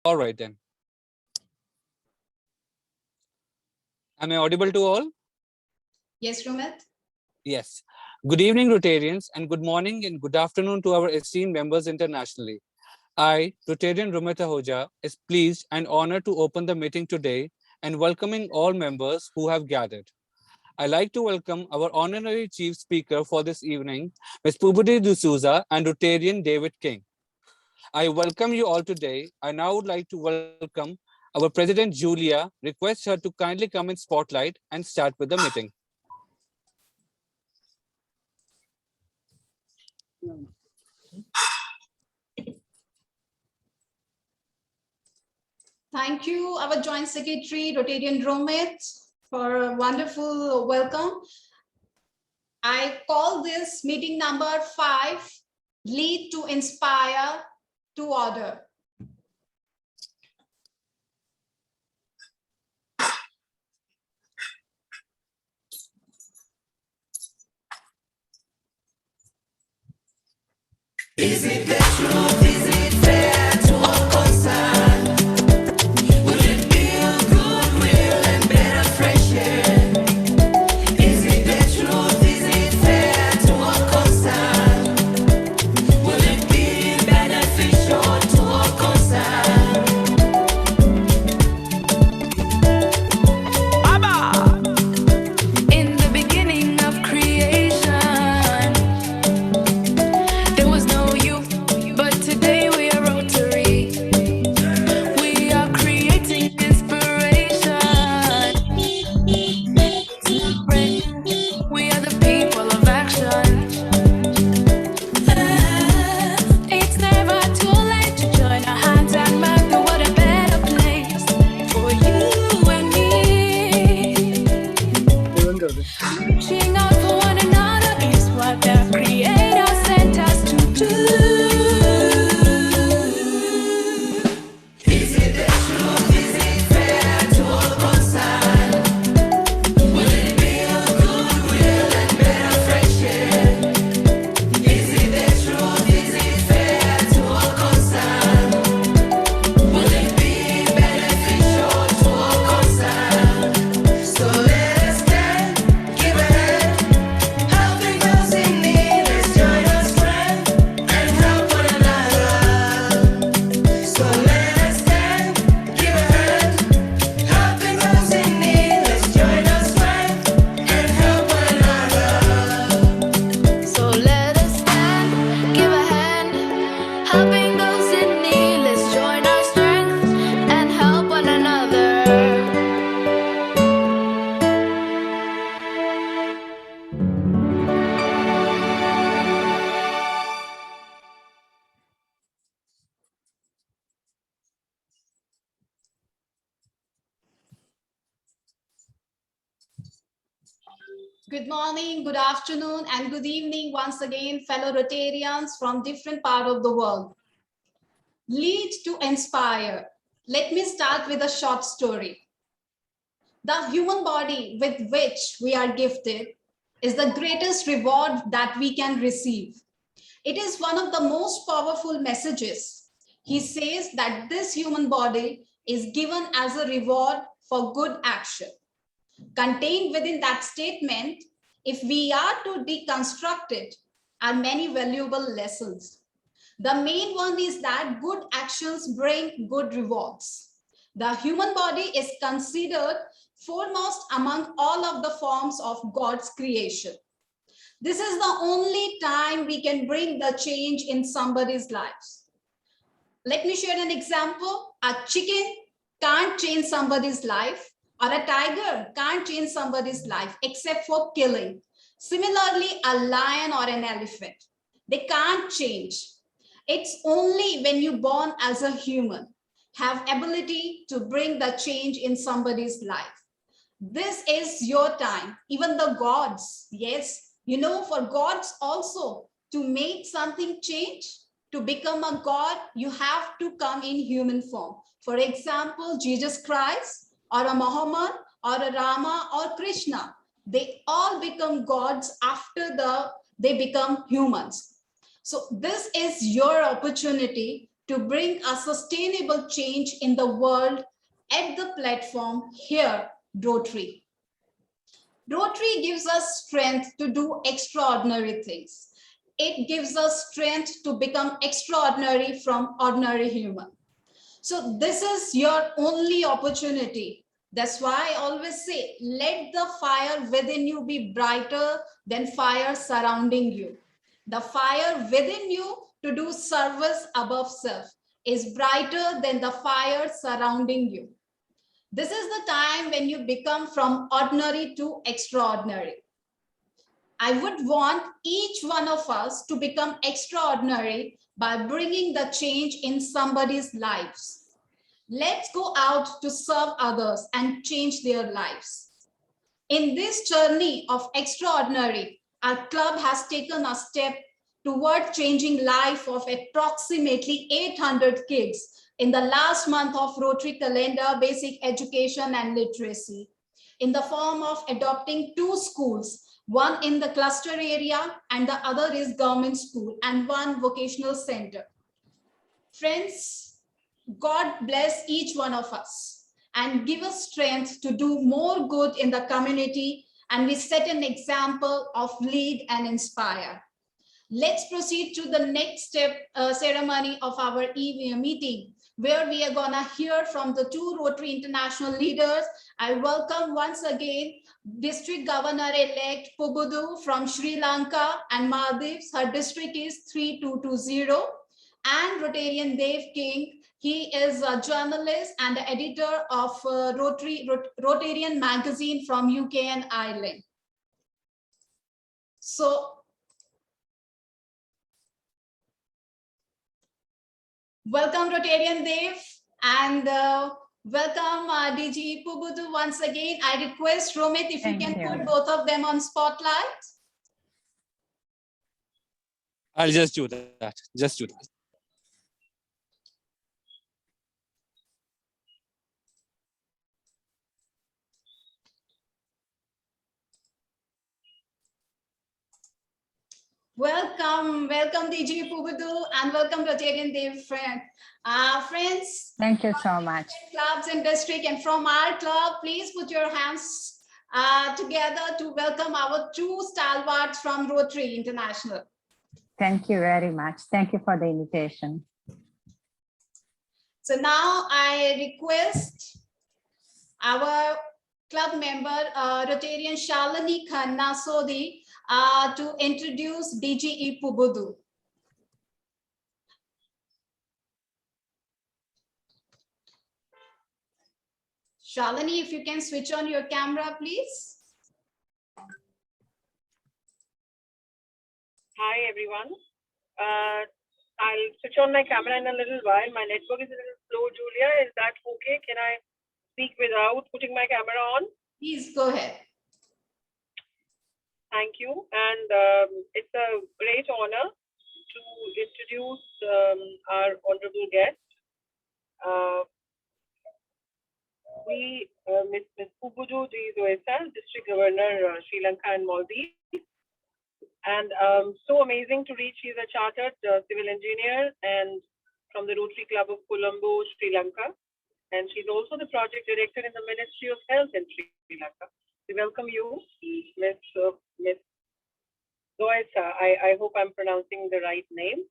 All right then. Am I audible to all? Yes, Romit. Yes. Good evening, Rotarians, and good morning and good afternoon to our esteemed members internationally. I, Rotarian Rumeta Hoja, is pleased and honored to open the meeting today and welcoming all members who have gathered. I'd like to welcome our honorary chief speaker for this evening, Ms. Pubudi D'Souza and Rotarian David King. I welcome you all today. I now would like to welcome our President Julia, request her to kindly come in spotlight and start with the meeting. Thank you, our Joint Secretary, Rotarian Romit, for a wonderful welcome. I call this meeting number 5, Lead to Inspire to Order. Is it the truth? Is it fair to all concerned? Will it build goodwill and better friendship? Is it the truth? Is it fair to all concerned? Will it be beneficial to all concerned? In the beginning of creation, there was no you, but today we are Rotary. We are creating inspiration. We are the people of action. It's never too late to join our hands and make the world a better place for you and me. Reaching out for one another is what the Creator sent us to do. Is it the truth? Is it fair to all concerned? Will it build goodwill and better friendship? Is it the truth? Is it fair to all concerned? Will it be beneficial to all concerned? So let us stand, give a hand, helping those in need. Let's join our strength and help one another. So let us stand, give a hand, helping those in need. Let's join our strength and help one another. So let us stand, give a hand, helping those in need. Let's join our strength and help one another. Good morning, good afternoon, and good evening once again, fellow Rotarians from different parts of the world. Lead to inspire. Let me start with a short story. The human body with which we are gifted is the greatest reward that we can receive. It is one of the most powerful messages. He says that this human body is given as a reward for good action. Contained within that statement, if we are to deconstruct it, are many valuable lessons. The main one is that good actions bring good rewards. The human body is considered foremost among all of the forms of God's creation. This is the only time we can bring the change in somebody's lives. Let me share an example. A chicken can't change somebody's life, or a tiger can't change somebody's life except for killing. Similarly, a lion or an elephant, they can't change. It's only when you're born as a human, have ability to bring the change in somebody's life. This is your time. Even the gods, yes, you know, for gods also to make something change, to become a god, you have to come in human form. For example, Jesus Christ, or a Muhammad, or a Rama, or Krishna, they all become gods after they become humans. So this is your opportunity to bring a sustainable change in the world at the platform here, Rotary. Rotary gives us strength to do extraordinary things. It gives us strength to become extraordinary from ordinary human. So this is your only opportunity. That's why I always say, let the fire within you be brighter than fire surrounding you. The fire within you to do service above self is brighter than the fire surrounding you. This is the time when you become from ordinary to extraordinary. I would want each one of us to become extraordinary by bringing the change in somebody's lives. Let's go out to serve others and change their lives. In this journey of extraordinary, our club has taken a step toward changing life of approximately 800 kids in the last month of Rotary calendar, basic education and literacy, in the form of adopting 2 schools, one in the cluster area and the other is government school, and 1 vocational center. Friends, God bless each one of us and give us strength to do more good in the community, and we set an example of lead and inspire. Let's proceed to the next step ceremony of our meeting, where we are gonna hear from the 2 Rotary International leaders. I welcome once again District Governor-elect Pubudu from Sri Lanka and Maldives. Her district is 3220. And Rotarian Dave King. He is a journalist and the editor of Rotarian magazine from UK and Ireland. So, welcome Rotarian Dave and welcome DG Pubudu once again. I request Romit if you can put both of them on spotlight. I'll just do that. Just do that. Welcome DG Pubudu and welcome Rotarian Dev friend. Friends, thank you so much. Clubs in district and from our club, please put your hands together to welcome our 2 stalwarts from Rotary International. Thank you very much. Thank you for the invitation. So now I request our club member, Rotarian Shalini Khanna Sodhi, to introduce DGE Pubudu. Shalini, if you can switch on your camera, please. Hi, everyone. I'll switch on my camera in a little while. My network is a little slow, Julia. Is that okay? Can I speak without putting my camera on? Please go ahead. Thank you. And it's a great honor to introduce our honorable guest. Ms. Pubudu Zoesa, District Governor, Sri Lanka and Maldives. And so amazing to reach. She's a chartered civil engineer and from the Rotary Club of Colombo, Sri Lanka. And she's also the project director in the Ministry of Health in Sri Lanka. We welcome you, Ms. Zoesa. I hope I'm pronouncing the right name.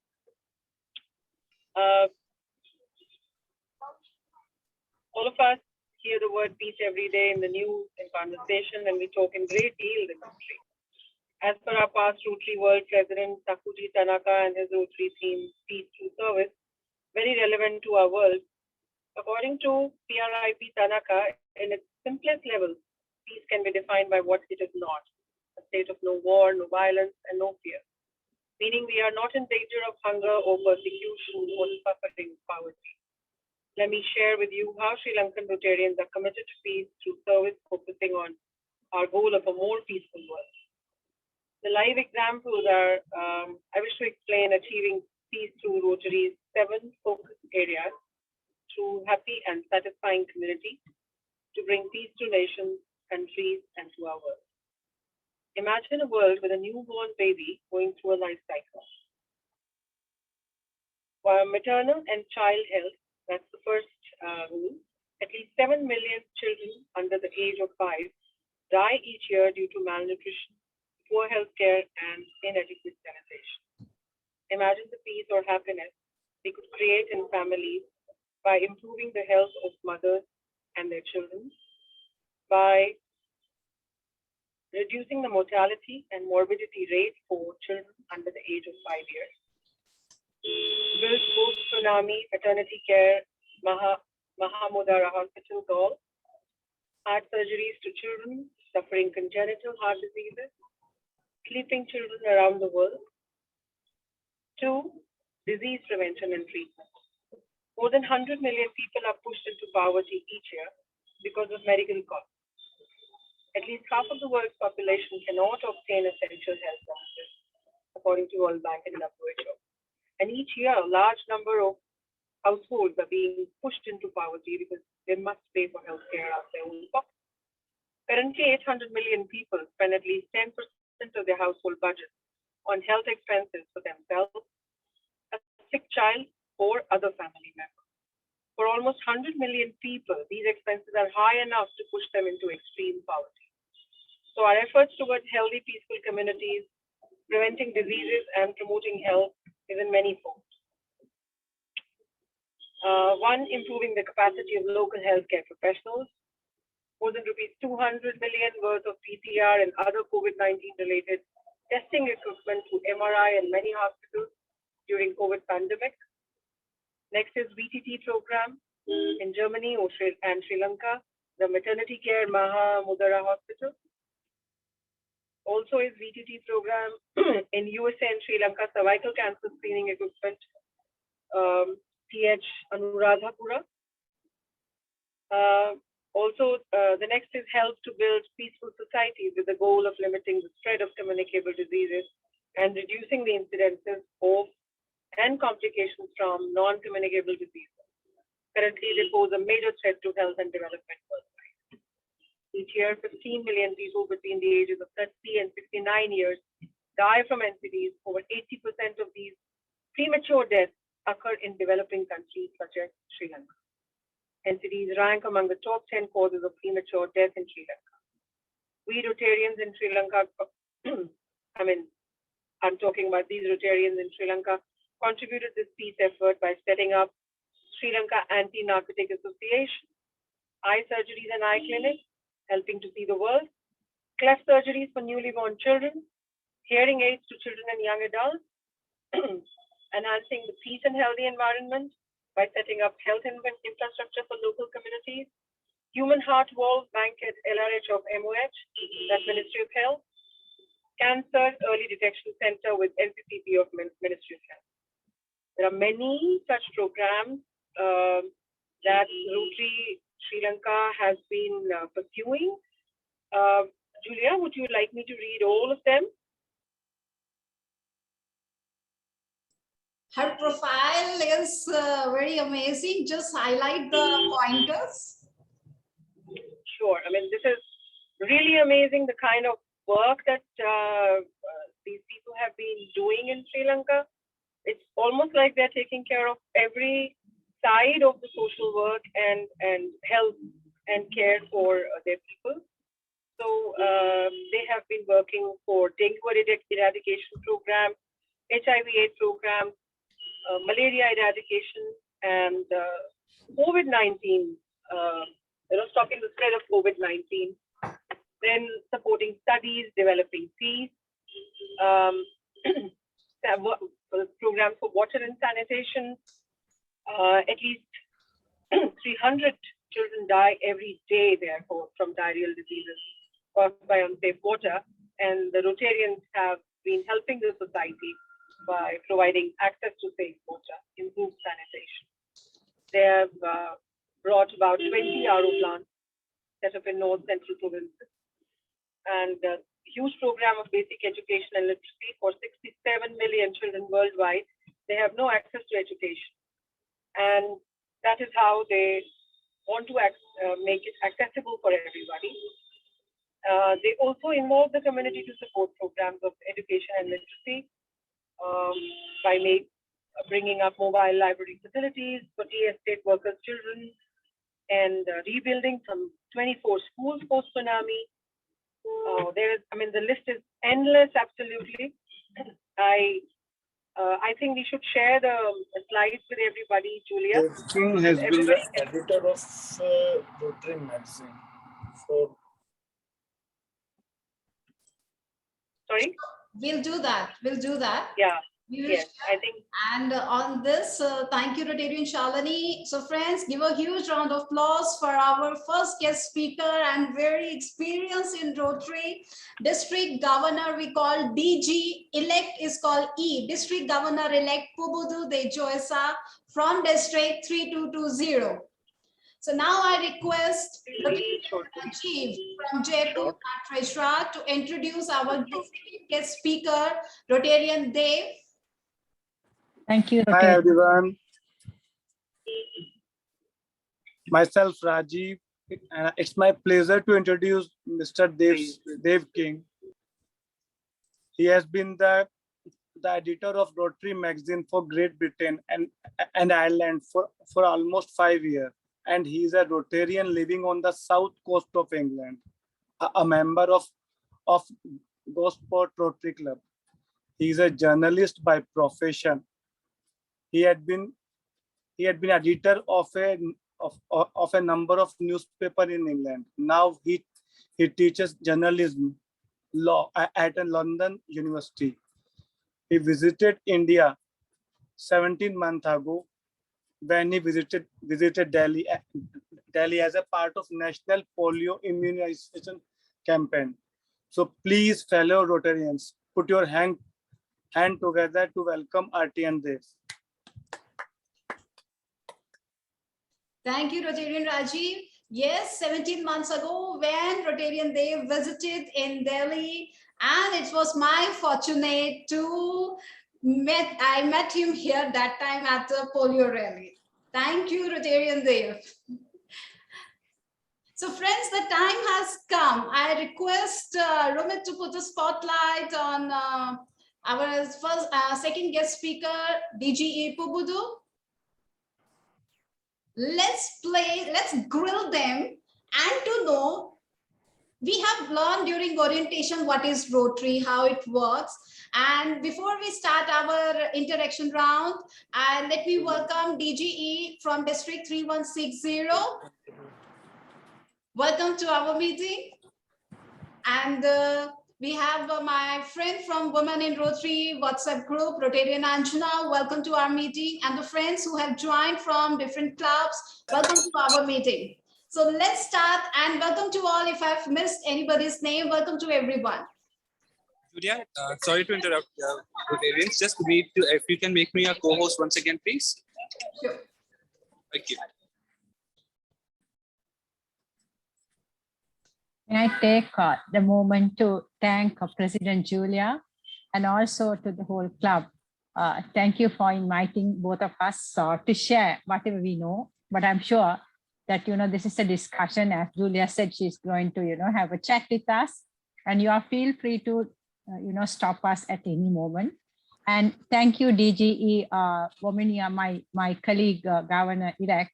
All of us hear the word peace every day in the news, in conversation, and we talk in great deal in the country. As per our past Rotary World President Takuji Tanaka and his Rotary theme, Peace Through Service, very relevant to our world. According to PRIP Tanaka, in its simplest level, peace can be defined by what it is not: a state of no war, no violence, and no fear. Meaning we are not in danger of hunger or persecution or suffering poverty. Let me share with you how Sri Lankan Rotarians are committed to peace through service, focusing on our goal of a more peaceful world. The live examples are, I wish to explain achieving peace through Rotary's 7 focus areas through happy and satisfying community to bring peace to nations, countries, and to our world. Imagine a world with a newborn baby going through a life cycle. Maternal and child health, that's the first rule. At least 7 million children under the age of 5 die each year due to malnutrition, poor health care, and inadequate sanitation. Imagine the peace or happiness we could create in families by improving the health of mothers and their children, by reducing the mortality and morbidity rate for children under the age of 5 years. Build post-tsunami maternity care, Mahamudara Hospital Goal, heart surgeries to children suffering congenital heart diseases, sleeping children around the world. 2. Disease prevention and treatment. More than 100 million people are pushed into poverty each year because of medical costs. At least half of the world's population cannot obtain essential health services, according to World Bank and WHO. And each year, a large number of households are being pushed into poverty because they must pay for healthcare out of their own pocket. Currently, 800 million people spend at least 10% of their household budget on health expenses for themselves, a sick child, or other family members. For almost 100 million people, these expenses are high enough to push them into extreme poverty. So our efforts towards healthy, peaceful communities, preventing diseases, and promoting health is in many forms. One, improving the capacity of local healthcare professionals. More than rupees 200 million worth of PCR and other COVID-19 related testing equipment to MRI and many hospitals during COVID pandemic. Next is VTT program in Germany and Sri Lanka, the maternity care Mahamudara Hospital. Also is VTT program in USA and Sri Lanka, cervical cancer screening equipment, PH Anuradhapura. Also, the next is help to build peaceful societies with the goal of limiting the spread of communicable diseases and reducing the incidences of and complications from non-communicable diseases. Currently, they pose a major threat to health and development worldwide. Each year, 15 million people between the ages of 30 and 69 years die from NCDs. Over 80% of these premature deaths occur in developing countries such as Sri Lanka. NCDs rank among the top 10 causes of premature death in Sri Lanka. We Rotarians in Sri Lanka, I'm talking about these Rotarians in Sri Lanka, contributed this peace effort by setting up Sri Lanka Anti-Narcotic Association, eye surgeries and eye clinics, helping to see the world, cleft surgeries for newly born children, hearing aids to children and young adults, enhancing the peace and healthy environment by setting up health infrastructure for local communities, human heart valve bank at LRH of MOH, that's Ministry of Health, cancer early detection center with NCCP of Ministry of Health. There are many such programs that Rotary Sri Lanka has been pursuing. Julia, would you like me to read all of them? Her profile is very amazing. Just highlight the pointers. Sure. I mean, this is really amazing, the kind of work that these people have been doing in Sri Lanka. It's almost like they're taking care of every side of the social work and health and care for their people. So they have been working for dengue eradication program, HIV/AIDS program, malaria eradication, and COVID-19, stopping the spread of COVID-19. Then supporting studies, developing peace, programs for water and sanitation. At least 300 children die every day, therefore, from diarrheal diseases caused by unsafe water. And the Rotarians have been helping the society by providing access to safe water, improved sanitation. They have brought about 20 RO plants set up in North Central provinces, and a huge program of basic education and literacy for 67 million children worldwide. They have no access to education, and that is how they want to make it accessible for everybody. They also involve the community to support programs of education and literacy by bringing up mobile library facilities for tea estate workers' children, and rebuilding some 24 schools post-tsunami. The list is endless, absolutely. I think we should share the slides with everybody, Julia. Dave King has been the Everybody can- editor of Rotary magazine for Sorry? We'll do that. We'll do that. Yeah, We will yes, I think And on this, thank you, Rotarian Shalini. So friends, give a huge round of applause for our first guest speaker and very experienced in Rotary. District Governor, we call DG, elect is called E, District Governor-elect Pubudu De Joesa from District 3220. So now I request Rajiv from Jaipur, our treasurer, to introduce our guest speaker, Rotarian Dev. Thank you, Hi Rotary. everyone. Myself Rajiv, and it's my pleasure to introduce Mr. Dave King. He has been the editor of Rotary magazine for Great Britain and Ireland for almost 5 years. And he is a Rotarian living on the south coast of England, a member of Gosport Rotary Club. He is a journalist by profession. He had been editor of a number of newspapers in England. Now he teaches journalism law at a London University. He visited India 17 months ago when he visited Delhi as a part of national polio immunization campaign. So please, fellow Rotarians, put your hand together to welcome RTN Dev. Thank you, Rotarian Rajiv. Yes, 17 months ago when Rotarian Dev visited in Delhi, and it was my fortunate to I met him here that time at the polio rally. Thank you, Rotarian Dev. So friends, the time has come. I request Romit to put a spotlight on our second guest speaker, DGE Pubudu. Let's grill them and to know, we have learned during orientation what is Rotary, how it works. And before we start our interaction round, let me welcome DGE from District 3160. Welcome to our meeting. And we have my friend from Women in Rotary WhatsApp group, Rotarian Anjana. Welcome to our meeting. And the friends who have joined from different clubs, welcome to our meeting. So let's start, and welcome to all. If I've missed anybody's name, welcome to everyone. Julia, sorry to interrupt, Rotarians. Just need to, if you can make me a co-host once again, please. Sure. Thank you. May I take the moment to thank President Julia and also to the whole club. Thank you for inviting both of us to share whatever we know, but I'm sure that, this is a discussion. As Julia said, she's going to, have a chat with us, and you are feel free to, stop us at any moment. And thank you, DGE Womania, my colleague, Governor-elect,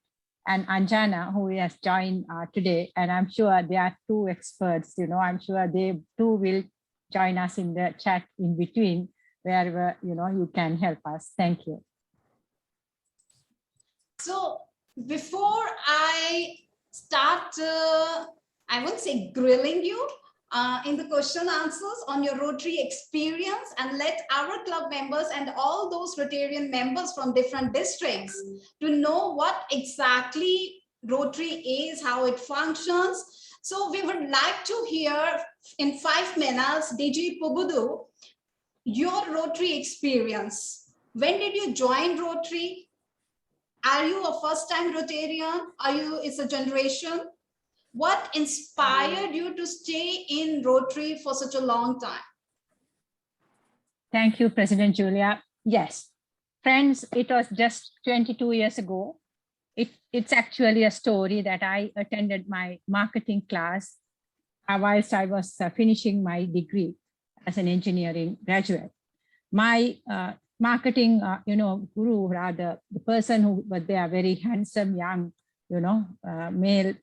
and Anjana, who has joined today. And I'm sure they are two experts, I'm sure they too will join us in the chat in between, wherever, you can help us. Thank you. So before I start, I won't say grilling you in the question answers on your Rotary experience, and let our club members and all those Rotarian members from different districts to know what exactly Rotary is, how it functions. So we would like to hear in 5 minutes, DG Pubudu, your Rotary experience. When did you join Rotary? Are you a first-time Rotarian? It's a generation? What inspired you to stay in Rotary for such a long time? Thank you, President Julia. Yes, friends, it was just 22 years ago. It's actually a story that I attended my marketing class whilst I was finishing my degree as an engineering graduate. My marketing, guru, rather, the person who was there, very handsome, young, male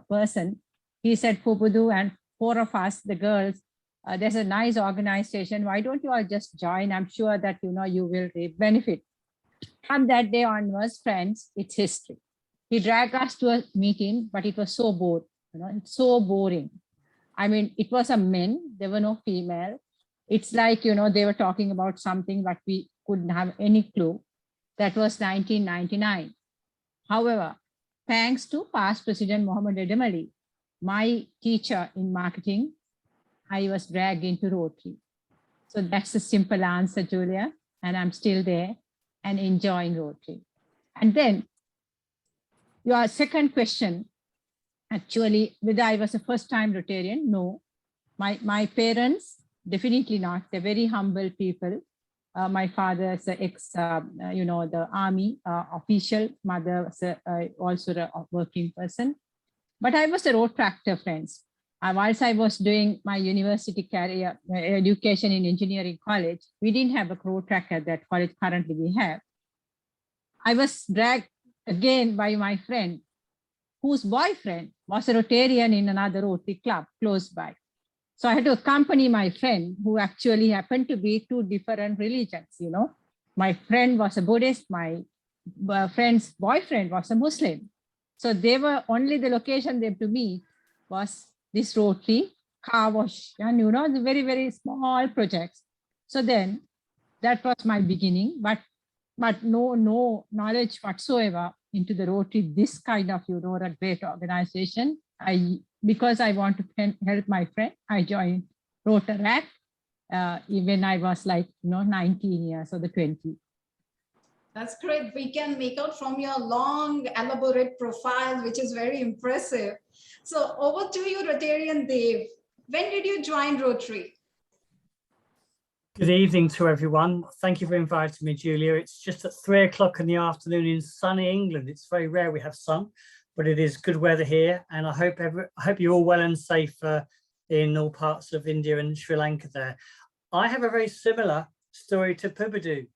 person, he said, Pupudu and 4 of us, the girls, there's a nice organization. Why don't you all just join? I'm sure that, you will benefit. From that day onwards, friends, it's history. He dragged us to a meeting, but it was so bored, it's so boring. I mean, it was a men, there were no female. It's like, they were talking about something that we couldn't have any clue. That was 1999. However, thanks to past President Mohammed Edemali, my teacher in marketing, I was dragged into Rotary. So that's a simple answer, Julia. And I'm still there and enjoying Rotary. And then your second question, actually, whether I was a first-time Rotarian, no. My parents, definitely not. They're very humble people. My father is an ex, the army official. Mother was also a working person. But I was a road tractor, friends. Whilst I was doing my university career education in engineering college, we didn't have a road tractor at that college currently we have. I was dragged again by my friend, whose boyfriend was a Rotarian in another Rotary club close by. So I had to accompany my friend, who actually happened to be 2 different religions, My friend was a Buddhist, my friend's boyfriend was a Muslim. So they were only the location they to meet was this Rotary car wash, and the very, very small projects. So then that was my beginning, but no knowledge whatsoever into the Rotary, this kind of, a great organization. Because I want to help my friend, I joined Rotary when I was like, 19 years or the 20. That's great. We can make out from your long, elaborate profile, which is very impressive. So over to you, Rotarian Dev. When did you join Rotary? Good evening to everyone. Thank you for inviting me, Julia. It's just at 3 o'clock in the afternoon in sunny England. It's very rare we have sun, but it is good weather here. And I hope you're all well and safe in all parts of India and Sri Lanka there. I have a very similar story to Pupudu.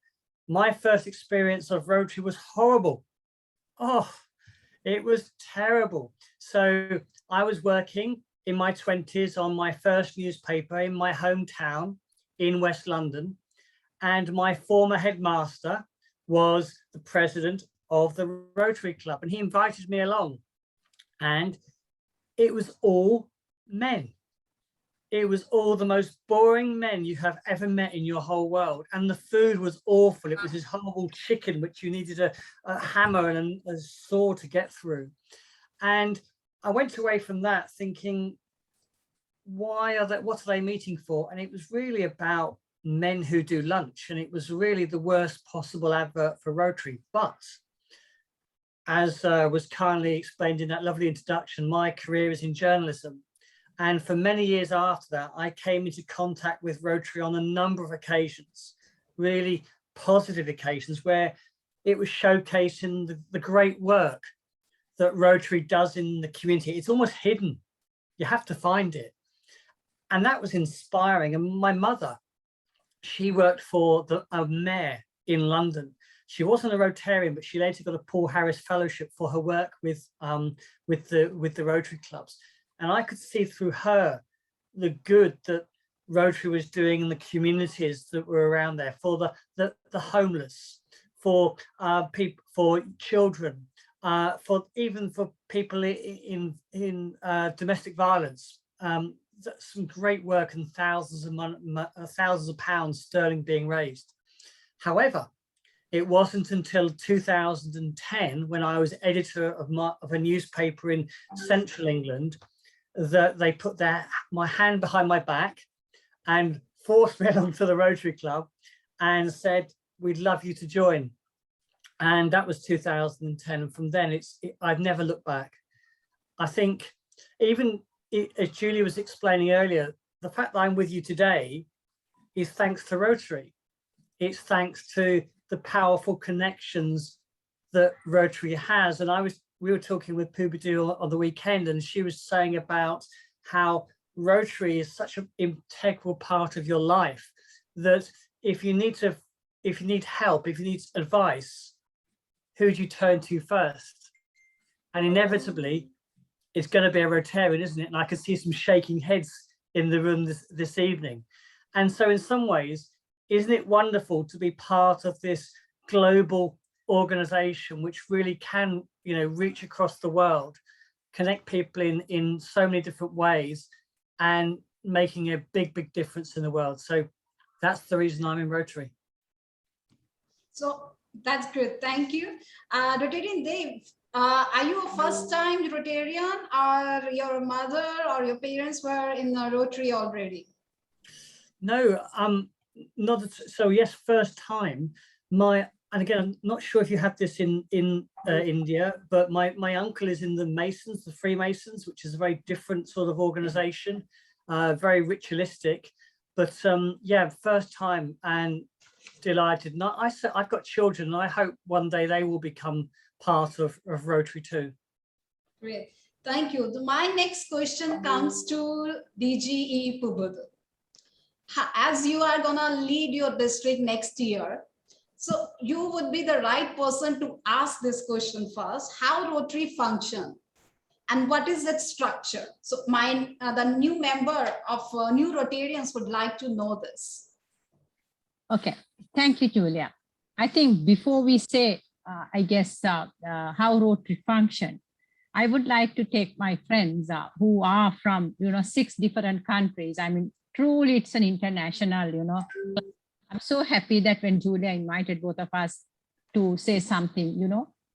My first experience of Rotary was horrible. Oh, it was terrible. So I was working in my 20s on my first newspaper in my hometown in West London. And my former headmaster was the president of the Rotary Club, and he invited me along. And it was all men. It was all the most boring men you have ever met in your whole world. And the food was awful. It was this horrible chicken, which you needed a hammer and a saw to get through. And I went away from that thinking, what are they meeting for? And it was really about men who do lunch. And it was really the worst possible advert for Rotary. But as was kindly explained in that lovely introduction, my career is in journalism. And for many years after that, I came into contact with Rotary on a number of occasions, really positive occasions, where it was showcasing the great work that Rotary does in the community. It's almost hidden. You have to find it. And that was inspiring. And my mother, she worked for a mayor in London. She wasn't a Rotarian, but she later got a Paul Harris Fellowship for her work with the Rotary clubs. And I could see through her the good that Rotary was doing in the communities that were around there, for the homeless, for people, for children, for people in domestic violence. Some great work and thousands of pounds sterling being raised. However, it wasn't until 2010, when I was editor of a newspaper in central England, that they put my hand behind my back and forced me along to the Rotary Club and said, we'd love you to join. And that was 2010. And from then, I've never looked back. I think even as Julie was explaining earlier, the fact that I'm with you today is thanks to Rotary. It's thanks to the powerful connections that Rotary has. And we were talking with Pupudu on the weekend, and she was saying about how Rotary is such an integral part of your life, that if you need to if you need help, if you need advice, who do you turn to first? And inevitably, it's going to be a Rotarian, isn't it? And I can see some shaking heads in the room this evening. And so in some ways, isn't it wonderful to be part of this global organization which really can, you know, reach across the world, connect people in so many different ways, and making a big difference in the world. So that's the reason I'm in Rotary. So that's good. Thank you. Rotarian Dave, are you a first-time Rotarian, or your mother or your parents were in the Rotary already? No, not so. Yes, first time. And again, I'm not sure if you have this in India, but my uncle is in the Masons, the Freemasons, which is a very different sort of organization, very ritualistic. But yeah, first time and delighted. Not I've got children, and I hope one day they will become part of Rotary too. Great, thank you. My next question comes to DGE Pubud. As you are gonna lead your district next year, so you would be the right person to ask this question first. How Rotary function and what is its structure? So the new member of new Rotarians would like to know this. Okay, thank you, Julia. I think before we say, I guess, how Rotary function, I would like to take my friends who are from, 6 different countries. I mean, truly, it's an international, I'm so happy that when Julia invited both of us to say something,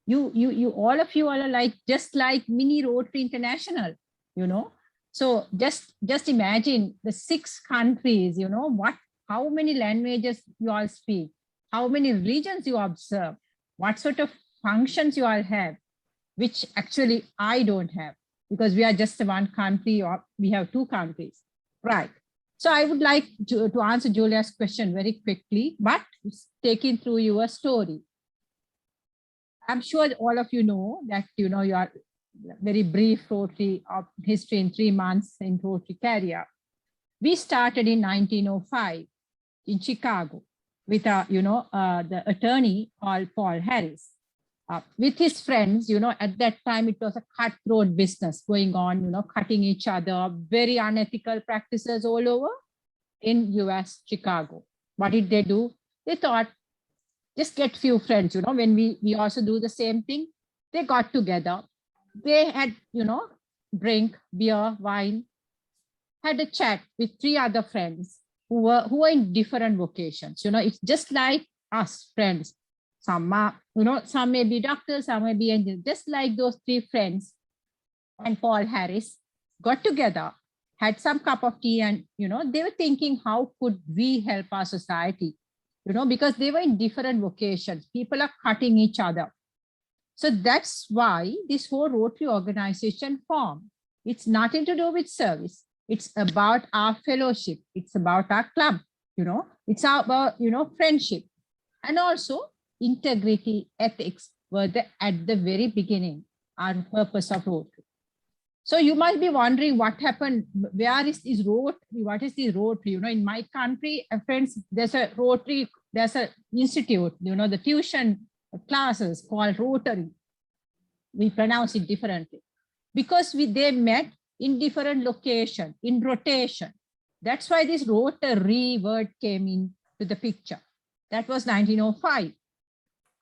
you all of you are like, just like mini Rotary International, So just imagine the 6 countries, how many languages you all speak, how many religions you observe, what sort of functions you all have, which actually I don't have, because we are just one country, or we have 2 countries, right? So I would like to answer Julia's question very quickly, but taking through your story. I'm sure all of you know that, your very brief Rotary of history in 3 months in Rotary career. We started in 1905 in Chicago with the attorney called Paul Harris. With his friends, at that time it was a cutthroat business going on, cutting each other, very unethical practices all over in US, Chicago. What did they do? They thought, just get few friends, when we also do the same thing. They got together. They had, drink, beer, wine, had a chat with 3 other friends who were in different vocations. It's just like us friends. Some are, some may be doctors, some may be engineers, just like those 3 friends. And Paul Harris got together, had some cup of tea, and, they were thinking, how could we help our society? Because they were in different vocations. People are cutting each other. So that's why this whole Rotary organization formed. It's nothing to do with service. It's about our fellowship. It's about our club, it's about, friendship. And also integrity, ethics were at the very beginning, our purpose of Rotary. So you might be wondering what happened, where is this Rotary, what is the Rotary? In my country, friends, there's a Rotary, there's an institute, the tuition classes called Rotary. We pronounce it differently because they met in different locations, in rotation. That's why this Rotary word came into the picture. That was 1905.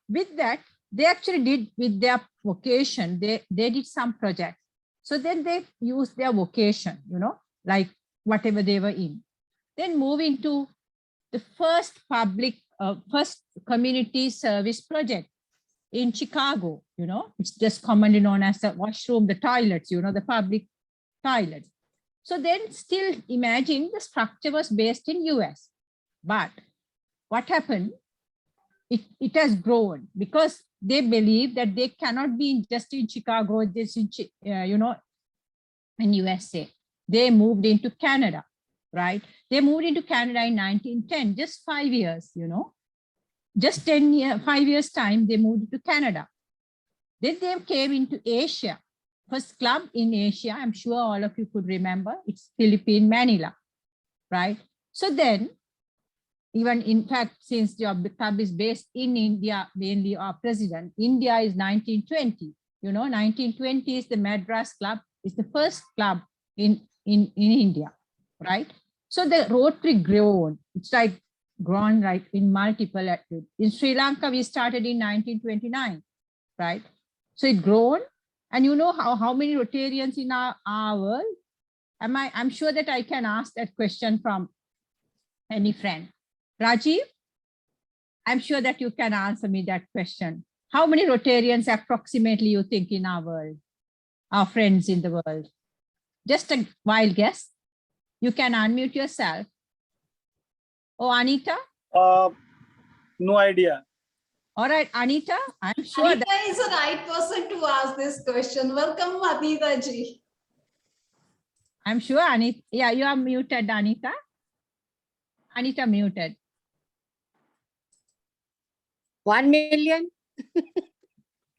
With that, they actually did with their vocation, they did some projects. So then they used their vocation, like whatever they were in. Then moving to the first community service project in Chicago, it's just commonly known as the washroom, the toilets, the public toilets. So then still imagine the structure was based in US, but what happened? It has grown because they believe that they cannot be just in Chicago, just in, in USA. They moved into Canada, right? They moved into Canada in 1910, just 5 years, just 5 years time, they moved to Canada. Then they came into Asia. First club in Asia, I'm sure all of you could remember, it's Philippine Manila, right? So then even in fact, since your club is based in India, mainly our president, India is 1920. You know, 1920 is the Madras Club, is the first club in India, right? So the Rotary grown, it's like grown right in multiple activities. In Sri Lanka, we started in 1929, right? So it grown, and you know how many Rotarians in our world? I'm sure that I can ask that question from any friend. Rajiv, I'm sure that you can answer me that question. How many Rotarians approximately you think in our world, our friends in the world? Just a wild guess. You can unmute yourself. Oh, Anita? No idea. All right, Anita, I'm sure Anita that is the right person to ask this question. Welcome, Anita ji. I'm sure Anita, yeah, you are muted, Anita. Anita muted. 1 million.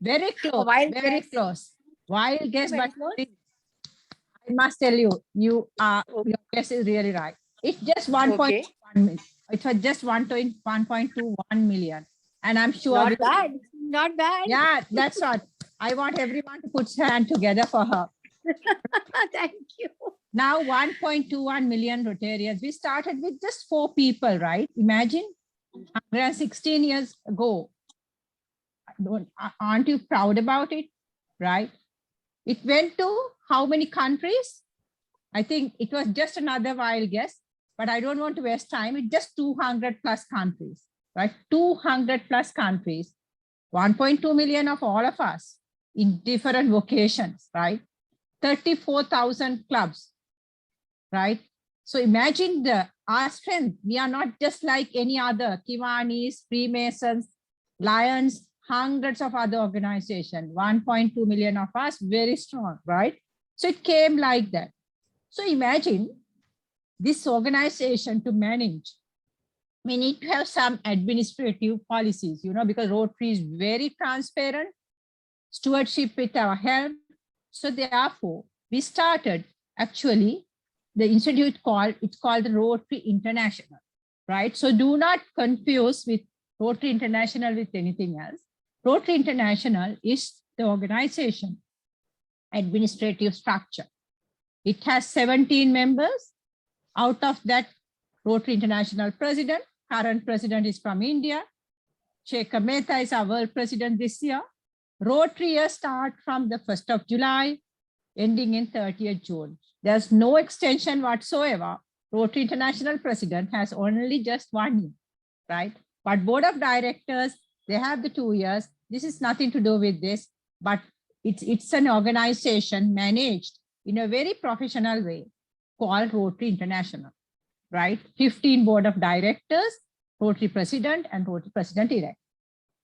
Very close, wild very guess. close. Wild guess, Very but close. I must tell you, your guess is really right. It's just 1.1 Okay. million. It was just 1.21 million. And I'm sure. Not bad. Not bad. Yeah, that's what. I want everyone to put their hand together for her. Thank you. Now 1.21 million Rotarians. We started with just 4 people, right? Imagine 116 years ago. Aren't you proud about it? Right? It went to how many countries? I think it was just another wild guess, but I don't want to waste time. It's just 200 plus countries, right? 200 plus countries, 1.2 million of all of us in different vocations, right? 34,000 clubs, right? So imagine our strength. We are not just like any other Kiwanis, Freemasons, Lions, hundreds of other organizations, 1.2 million of us, very strong, right? So it came like that. So imagine this organization to manage. We need to have some administrative policies, you know, because Rotary is very transparent, stewardship with our help. So therefore, we started actually the institute it's called the Rotary International, right? So do not confuse with Rotary International with anything else. Rotary International is the organization administrative structure. It has 17 members. Out of that, Rotary International president, current president is from India. Shekhar Mehta is our world president this year. Rotary year start from the 1st of July, ending in 30th June. There's no extension whatsoever. Rotary International president has only just 1 year, right? But board of directors, they have the 2 years. This is nothing to do with this, but it's an organization managed in a very professional way called Rotary International, right? 15 board of directors, Rotary president and Rotary president-elect.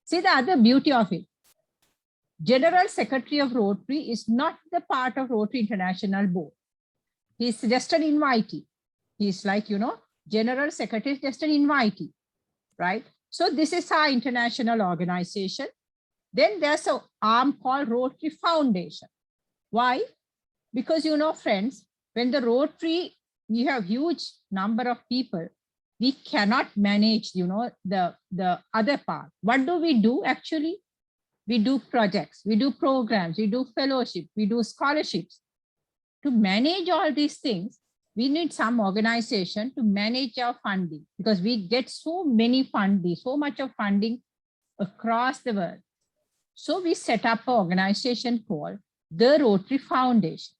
See the other beauty of it. General Secretary of Rotary is not the part of Rotary International board. He's just an invitee. He's like, you know, General Secretary is just an invitee, right? So this is our international organization. Then there's an arm called Rotary Foundation. Why? Because, you know, friends, when the Rotary, we have huge number of people, we cannot manage, you know, the other part. What do we do actually? We do projects, we do programs, we do fellowship, we do scholarships. To manage all these things, we need some organization to manage our funding because we get so many funding, so much of funding across the world. So we set up an organization called the Rotary Foundation,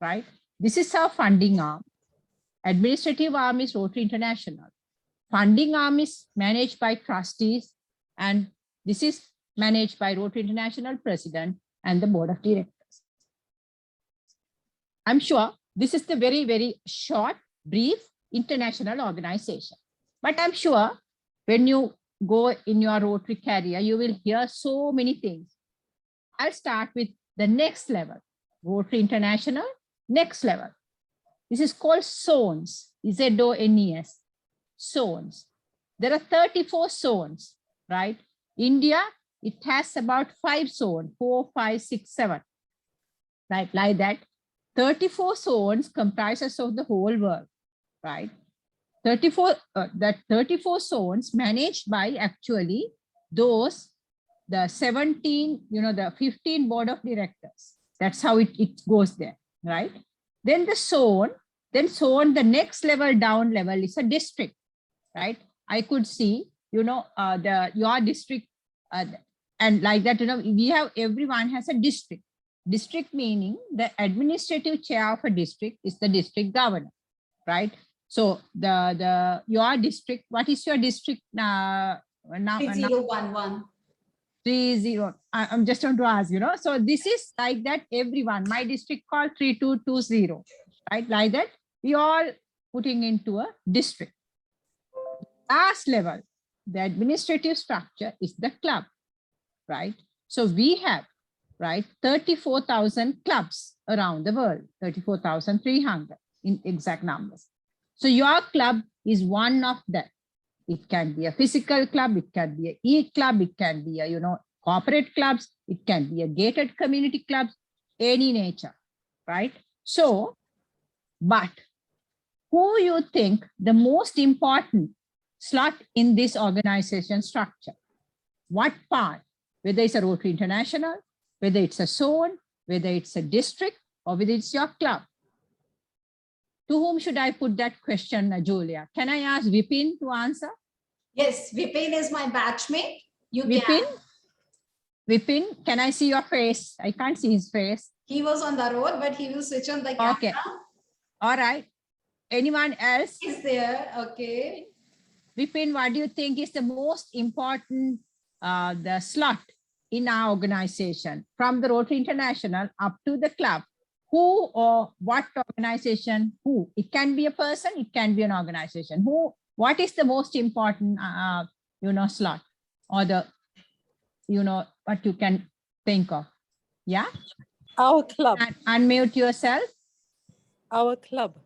right? This is our funding arm. Administrative arm is Rotary International. Funding arm is managed by trustees, and this is managed by Rotary International president and the board of directors. I'm sure this is the very, very short, brief international organization. But I'm sure when you go in your Rotary career, you will hear so many things. I'll start with the next level, Rotary International, next level. This is called zones, Z-O-N-E-S, zones. There are 34 zones, right? India, it has about 5 zones, 4, 5, 6, 7, right? Like that. 34 zones comprises of the whole world, right? 34 zones managed by actually those, the 17, the 15 board of directors. That's how it goes there, right? Then the zone, the next level down level is a district, right? I could see, your district, and like that, we have, everyone has a district. District meaning the administrative chair of a district is the district governor, right? So your district, what is your district now? 3011. 30. I'm just going to ask, so this is like that, everyone, my district called 3220, right? Like that, we all putting into a district. Last level, the administrative structure is the club, right? So we have, right, 34,000 clubs around the world, 34,300 in exact numbers. So your club is one of them. It can be a physical club, it can be an e-club, it can be a, corporate clubs, it can be a gated community clubs, any nature, right? So, but who you think the most important slot in this organization structure? What part? Whether it's a Rotary International, whether it's a zone, whether it's a district, or whether it's your club. To whom should I put that question, Julia? Can I ask Vipin to answer? Yes, Vipin is my batchmate. You Vipin? can. Vipin, can I see your face? I can't see his face. He was on the road, but he will switch on the camera. Okay. All right. Anyone else? He's there. Okay. Vipin, what do you think is the most important the slot in our organization, from the Rotary International up to the club? Who or what organization? Who? It can be a person, it can be an organization. Who? What is the most important slot, or the what you can think of? Yeah. Our club. And unmute yourself. Our club.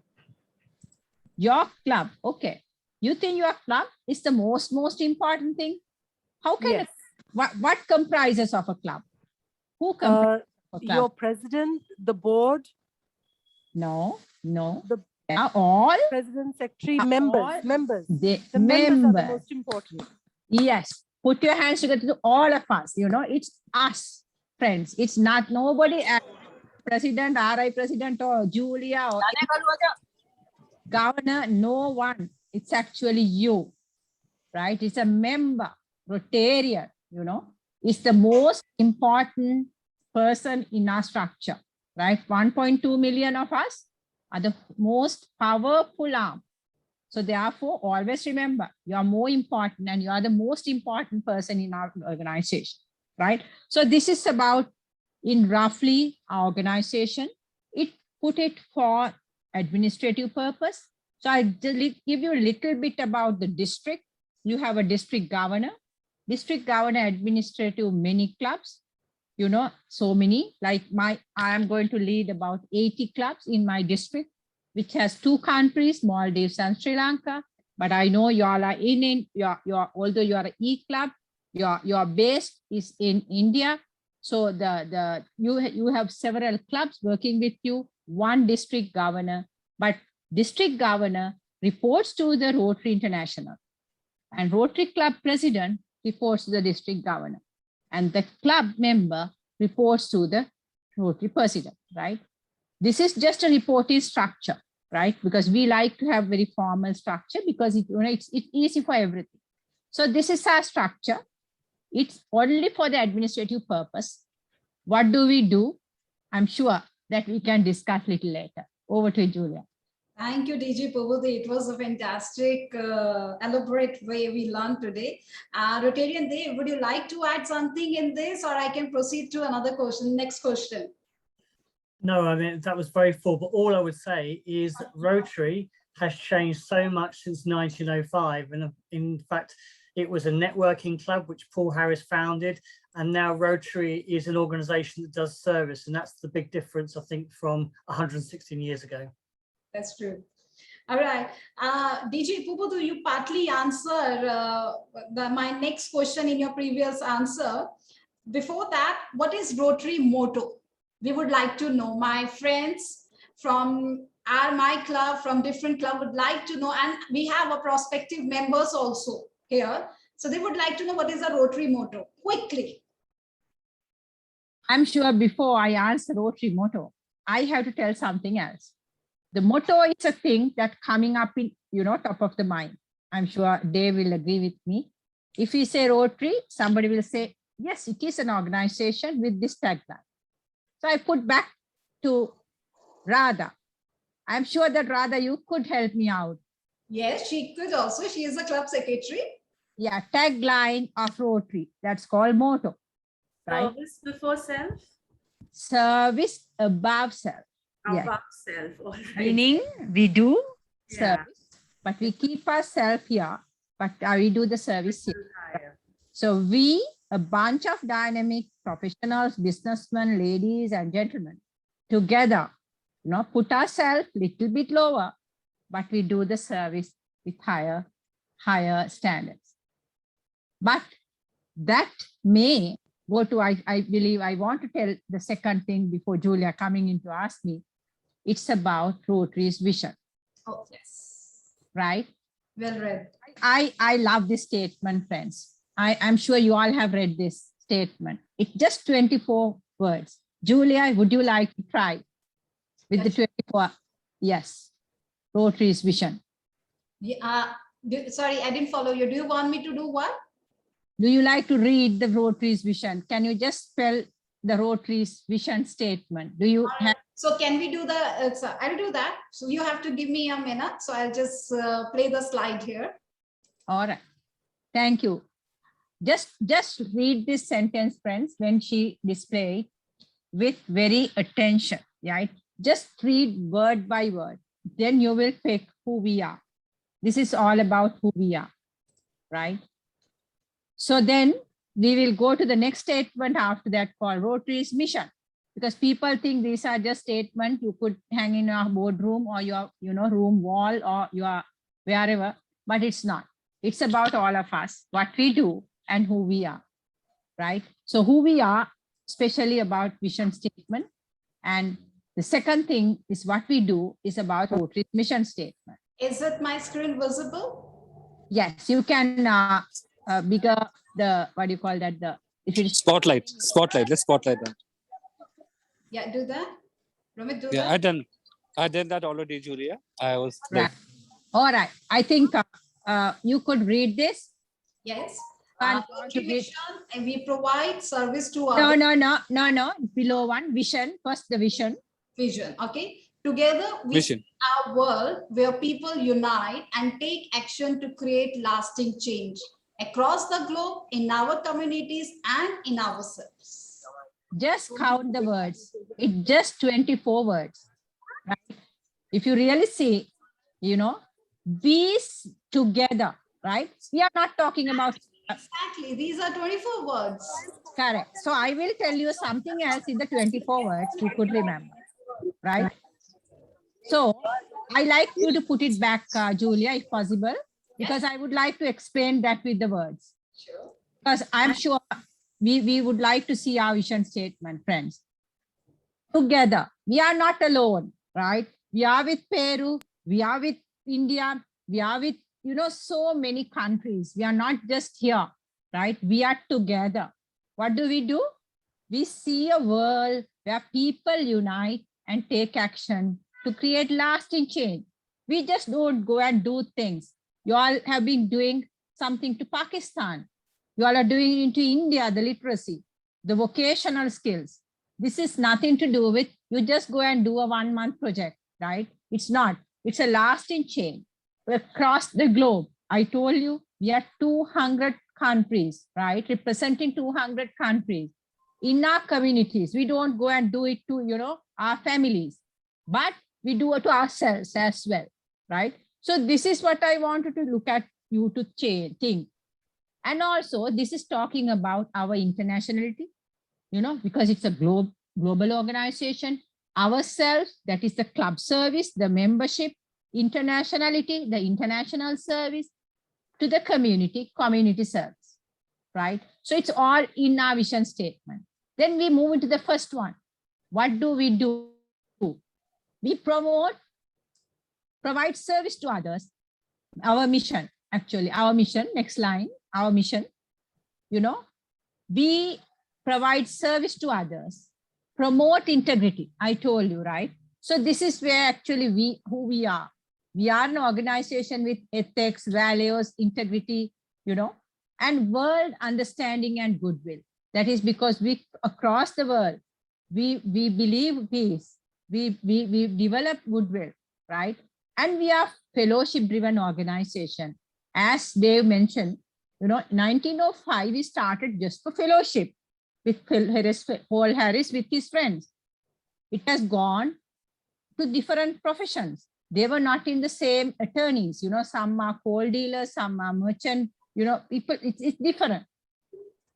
Your club. Okay. You think your club is the most important thing? How can Yes. what comprises of a club? Who comprises of a club? Your president, the board, No. the They are all president, secretary, Are members, all members. the The members are the members. most important. Yes. Put your hands together to all of us. It's us, friends. It's not nobody else. President, RI president, or Julia, or governor, no one. It's actually you, right? It's a member, Rotarian, it's the most important person in our structure, right? 1.2 million of us are the most powerful arm. So therefore, always remember, you are more important and you are the most important person in our organization, right? So this is about, in roughly our organization, it put it for administrative purpose. So I give you a little bit about the district. You have a district governor. District governor administrative many clubs, so many, like I am going to lead about 80 clubs in my district, which has 2 countries, Maldives and Sri Lanka. But I know you all are although you are an e-club, your base is in India. So you have several clubs working with you, one district governor, but district governor reports to the Rotary International, and Rotary Club president reports to the district governor, and the club member reports to the Rotary president, right? This is just a reporting structure, right? Because we like to have very formal structure because it's easy for everything. So this is our structure. It's only for the administrative purpose. What do we do? I'm sure that we can discuss a little later. Over to you, Julia. Thank you, DG Pabudi. It was a fantastic, elaborate way we learned today. Rotarian Dev, would you like to add something in this, or I can proceed to another question, next question? No, I mean, that was very full, but all I would say is that Rotary has changed so much since 1905. And in fact, it was a networking club which Paul Harris founded. And now Rotary is an organization that does service. And that's the big difference, I think, from 116 years ago. That's true. All right. DG Pupudu, you partly answer my next question in your previous answer. Before that, what is Rotary motto? We would like to know. My friends from my club from different club would like to know, and we have a prospective members also here. So they would like to know what is the Rotary motto, quickly. I'm sure before I answer Rotary motto, I have to tell something else. The motto is a thing that coming up in, top of the mind. I'm sure Dave will agree with me. If we say Rotary, somebody will say, yes, it is an organization with this tagline. So I put back to Radha. I'm sure that Radha, you could help me out. Yes, she could also. She is the club secretary. Yeah, tagline of Rotary. That's called motto. Right? Service before self? Service above self. Yes. Above self. All right. Meaning we do Yeah. service, but we keep ourselves here, but we do the service here. Higher. So we, a bunch of dynamic professionals, businessmen, ladies and gentlemen, together, put ourselves a little bit lower, but we do the service with higher standards. But that may go to, I believe I want to tell the second thing before Julia coming in to ask me. It's about Rotary's vision. Oh, yes. Right? Well read. I love this statement, friends. I'm sure you all have read this statement. It's just 24 words. Julia, would you like to try with the 24? Yes. Rotary's vision. Yeah, sorry, I didn't follow you. Do you want me to do what? Do you like to read the Rotary's vision? Can you just spell the Rotary's vision statement? Do you have? So can we do the, so I'll do that. So you have to give me a minute. So I'll just play the slide here. All right. Thank you. Just read this sentence, friends, when she displayed with very attention, right? Just read word by word. Then you will pick who we are. This is all about who we are, right? So then we will go to the next statement after that called Rotary's mission, because people think these are just statements you could hang in your boardroom or your room wall or your wherever, but it's not. It's about all of us, what we do and who we are, right? So who we are, especially about vision statement. And the second thing is what we do is about Rotary's mission statement. Is it my screen visible? Yes, you can bigger the, what do you call that? The if it is Spotlight. Let's spotlight that. Yeah, do that. Ramit, do Yeah, that. I did that already, Julia. I was right. All right. I think you could read this. Yes. And And we provide service to no, our no. Below one, vision. First, the vision. vision. Okay. Together, we Vision. see our world where people unite and take action to create lasting change across the globe, in our communities and in ourselves. Just count the words. It's just 24 words. Right? If you really see, be together, right? We are not talking about. Exactly. These are 24 words. Correct. So I will tell you something else in the 24 words you could remember, right? So I like you to put it back, Julia, if possible, because I would like to explain that with the words. Sure. Because I'm sure we would like to see our vision statement, friends. Together, we are not alone, right? We are with Peru, we are with India, we are with, so many countries. We are not just here, right? We are together. What do? We see a world where people unite and take action to create lasting change. We just don't go and do things. You all have been doing something to Pakistan. You all are doing into India, the literacy, the vocational skills. This is nothing to do with you just go and do a 1-month project, right? It's not. It's a lasting change across the globe. I told you we are 200 countries, right? Representing 200 countries in our communities. We don't go and do it to, our families, but we do it to ourselves as well, right? So this is what I wanted to look at you to think. And also this is talking about our internationality, because it's a global organization, ourselves, that is the club service, the membership, internationality, the international service, to the community service, right? So it's all in our vision statement. Then we move into the first one. What do? We promote provide service to others. Our mission, actually, our mission, next line, our mission, you know, we provide service to others, promote integrity. I told you, right? So this is where actually who we are. We are an organization with ethics, values, integrity, you know, and world understanding and goodwill. That is because we, across the world, we believe peace, we develop goodwill, right? And we are fellowship driven organization. As Dave mentioned, you know, 1905, we started just for fellowship with Paul Harris with his friends. It has gone to different professions. They were not in the same attorneys, you know, some are coal dealers, some are merchant, you know, people, it's different.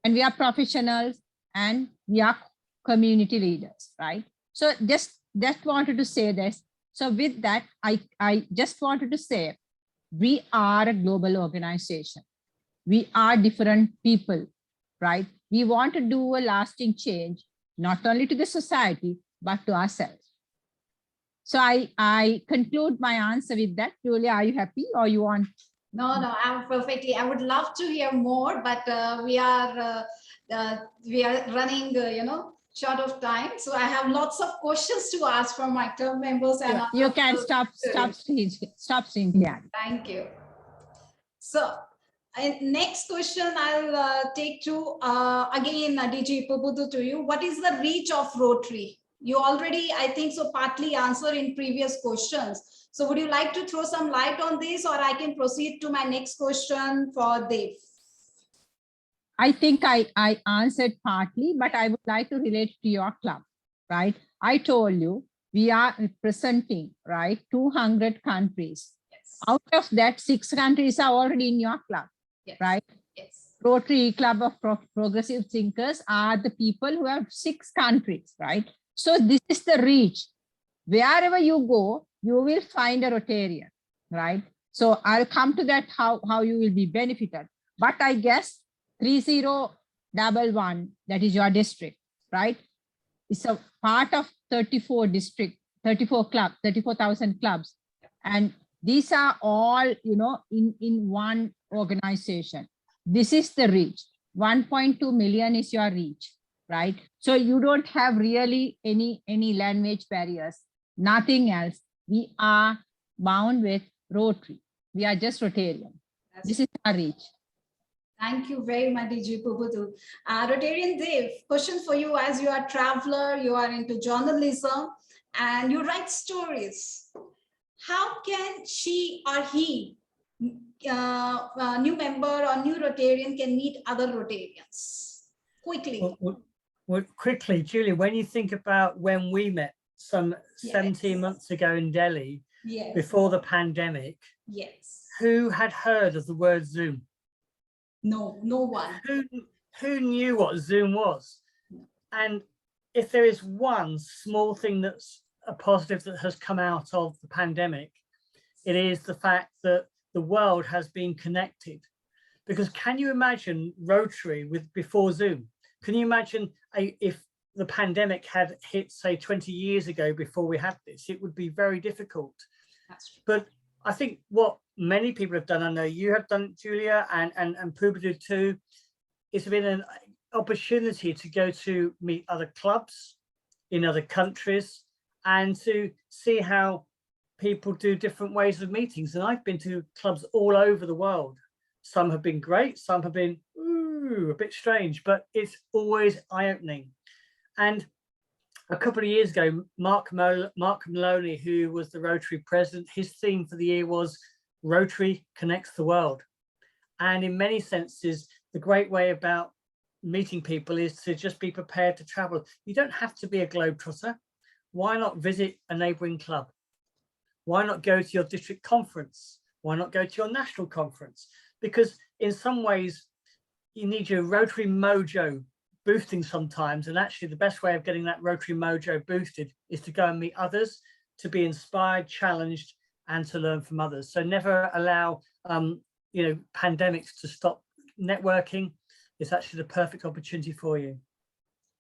And we are professionals and we are community leaders, right? So just wanted to say this. So with that, I just wanted to say, we are a global organization. We are different people, right? We want to do a lasting change, not only to the society, but to ourselves. So I conclude my answer with that. Julia, are you happy or you want? No, I'm perfectly. I would love to hear more, but we are running, you know, short of time. So I have lots of questions to ask from my club members. And you can stop screen. Yeah. Thank you. So next question I'll take to again, DG Pubudu, to you. What is the reach of Rotary? You already, I think so, partly answered in previous questions. So would you like to throw some light on this, or I can proceed to my next question for Dave? I think I answered partly, but I would like to relate to your club, right? I told you we are representing, right, 200 countries. Yes. Out of that, 6 countries are already in your club, yes. right? Yes. Rotary Club of Progressive Thinkers are the people who have 6 countries, right? So this is the reach. Wherever you go, you will find a Rotarian, right? So I'll come to that, how you will be benefited. But I guess 3011, that is your district, right? It's a part of 34 district, 34,000 clubs. And these are all, you know, in one organization. This is the reach. 1.2 million is your reach, right? So you don't have really any language barriers, nothing else. We are bound with Rotary. We are just Rotarian. This is our reach. Thank you very much, DG Pubudu. Rotarian Dave, question for you. As you are a traveler, you are into journalism and you write stories. How can she or he, new member or new Rotarian, can meet other Rotarians? Quickly. Well, quickly, Julia, when you think about when we met some 17 months ago in Delhi, yes. before the pandemic, yes. Who had heard of the word Zoom? No one. Who knew what Zoom was? And if there is one small thing that's a positive that has come out of the pandemic, it is the fact that the world has been connected. Because can you imagine Rotary before Zoom? Can you imagine if the pandemic had hit, say, 20 years ago before we had this? It would be very difficult. That's true. But I think what many people have done, I know you have done, Julia, and Pubudu too, it's been an opportunity to go to meet other clubs in other countries and to see how people do different ways of meetings. And I've been to clubs all over the world. Some have been great, some have been a bit strange, but it's always eye-opening. And a couple of years ago, Mark Maloney, who was the Rotary president, his theme for the year was Rotary Connects the World. And in many senses, the great way about meeting people is to just be prepared to travel. You don't have to be a globetrotter. Why not visit a neighboring club? Why not go to your district conference? Why not go to your national conference? Because in some ways, you need your Rotary mojo boosting sometimes, and actually the best way of getting that Rotary mojo boosted is to go and meet others, to be inspired, challenged, and to learn from others. So never allow pandemics to stop networking. It's actually the perfect opportunity for you.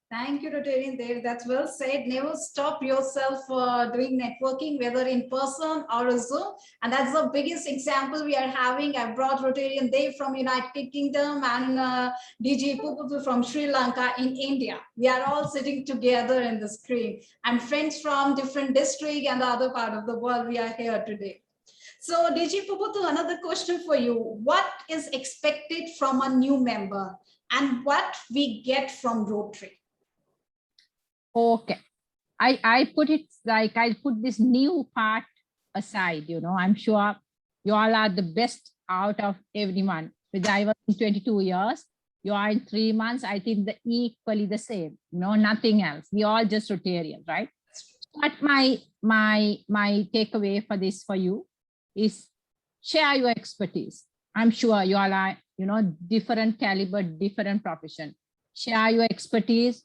Thank you, Rotarian Dave. That's well said. Never stop yourself doing networking, whether in person or a Zoom. And that's the biggest example we are having. I brought Rotarian Dave from United Kingdom and DG Puputu from Sri Lanka in India. We are all sitting together in the screen. And friends from different district and the other part of the world, we are here today. So DG Puputu, another question for you. What is expected from a new member and what we get from Rotary? Okay. I put it like I put this new part aside, I'm sure you all are the best out of everyone. With I was in 22 years, you are in 3 months, I think equally the same, nothing else. We all just Rotarians, right? But my takeaway for this for you is share your expertise. I'm sure you all are, different caliber, different profession. Share your expertise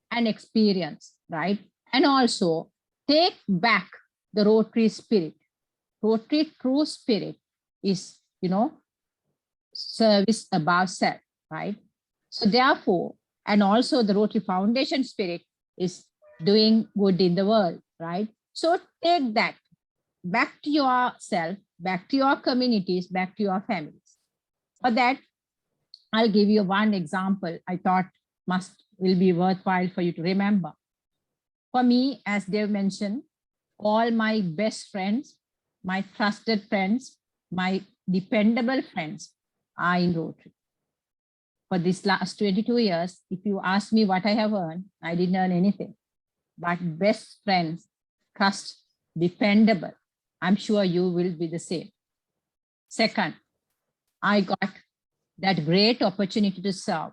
and experience, right? And also take back the Rotary spirit. Rotary true spirit is, service above self, right? So therefore, and also the Rotary Foundation spirit is doing good in the world, right? So take that back to yourself, back to your communities, back to your families. For that, I'll give you one example I thought will be worthwhile for you to remember. For me, as Dave mentioned, all my best friends, my trusted friends, my dependable friends are in Rotary. For this last 22 years, if you ask me what I have earned, I didn't earn anything. But best friends, trust, dependable, I'm sure you will be the same. Second, I got that great opportunity to serve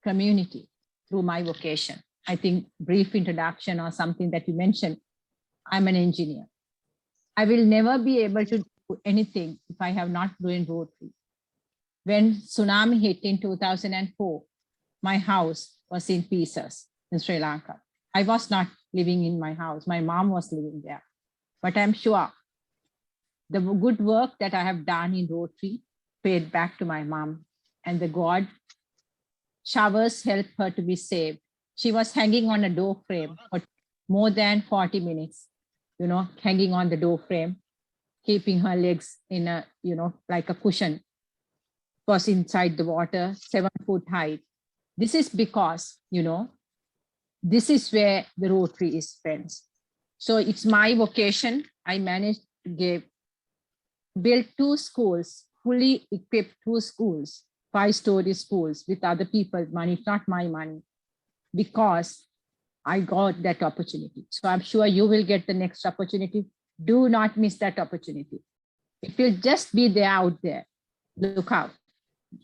community through my vocation. I think brief introduction or something that you mentioned, I'm an engineer. I will never be able to do anything if I have not doing Rotary. When tsunami hit in 2004, my house was in pieces in Sri Lanka. I was not living in my house. My mom was living there. But I'm sure the good work that I have done in Rotary paid back to my mom, and the God showers helped her to be saved. She was hanging on a door frame for more than 40 minutes, hanging on the door frame, keeping her legs in a, like a cushion, was inside the water, 7 foot height. This is because, this is where the Rotary is, friends. So it's my vocation. I managed to build 2 schools, fully equipped 2 schools, 5-story schools with other people's money. It's not my money, because I got that opportunity. So I'm sure you will get the next opportunity. Do not miss that opportunity. It will just be there out there. Look out.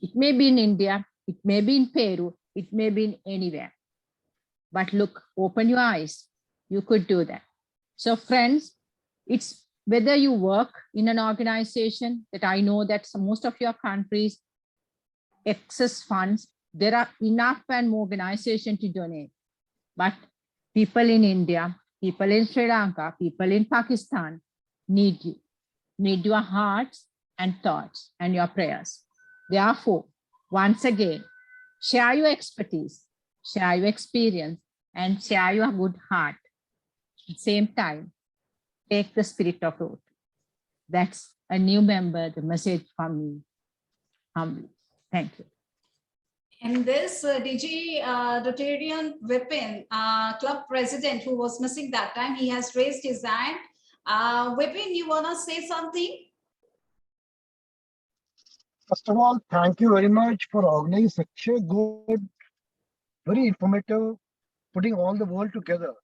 It may be in India, it may be in Peru, it may be in anywhere. But look, open your eyes. You could do that. So friends, it's whether you work in an organization that I know that most of your countries excess funds, there are enough and more organization to donate. But people in India, people in Sri Lanka, people in Pakistan need you, need your hearts and thoughts and your prayers. Therefore, once again, share your expertise, share your experience, and share your good heart. At the same time, take the spirit of Rotary. That's a new member, the message from me. Humbly. Thank you. And this DG Rotarian Vipin, club president who was missing that time, he has raised his hand. Vipin, you want to say something? First of all, thank you very much for organizing such a good, very informative, putting all the world together.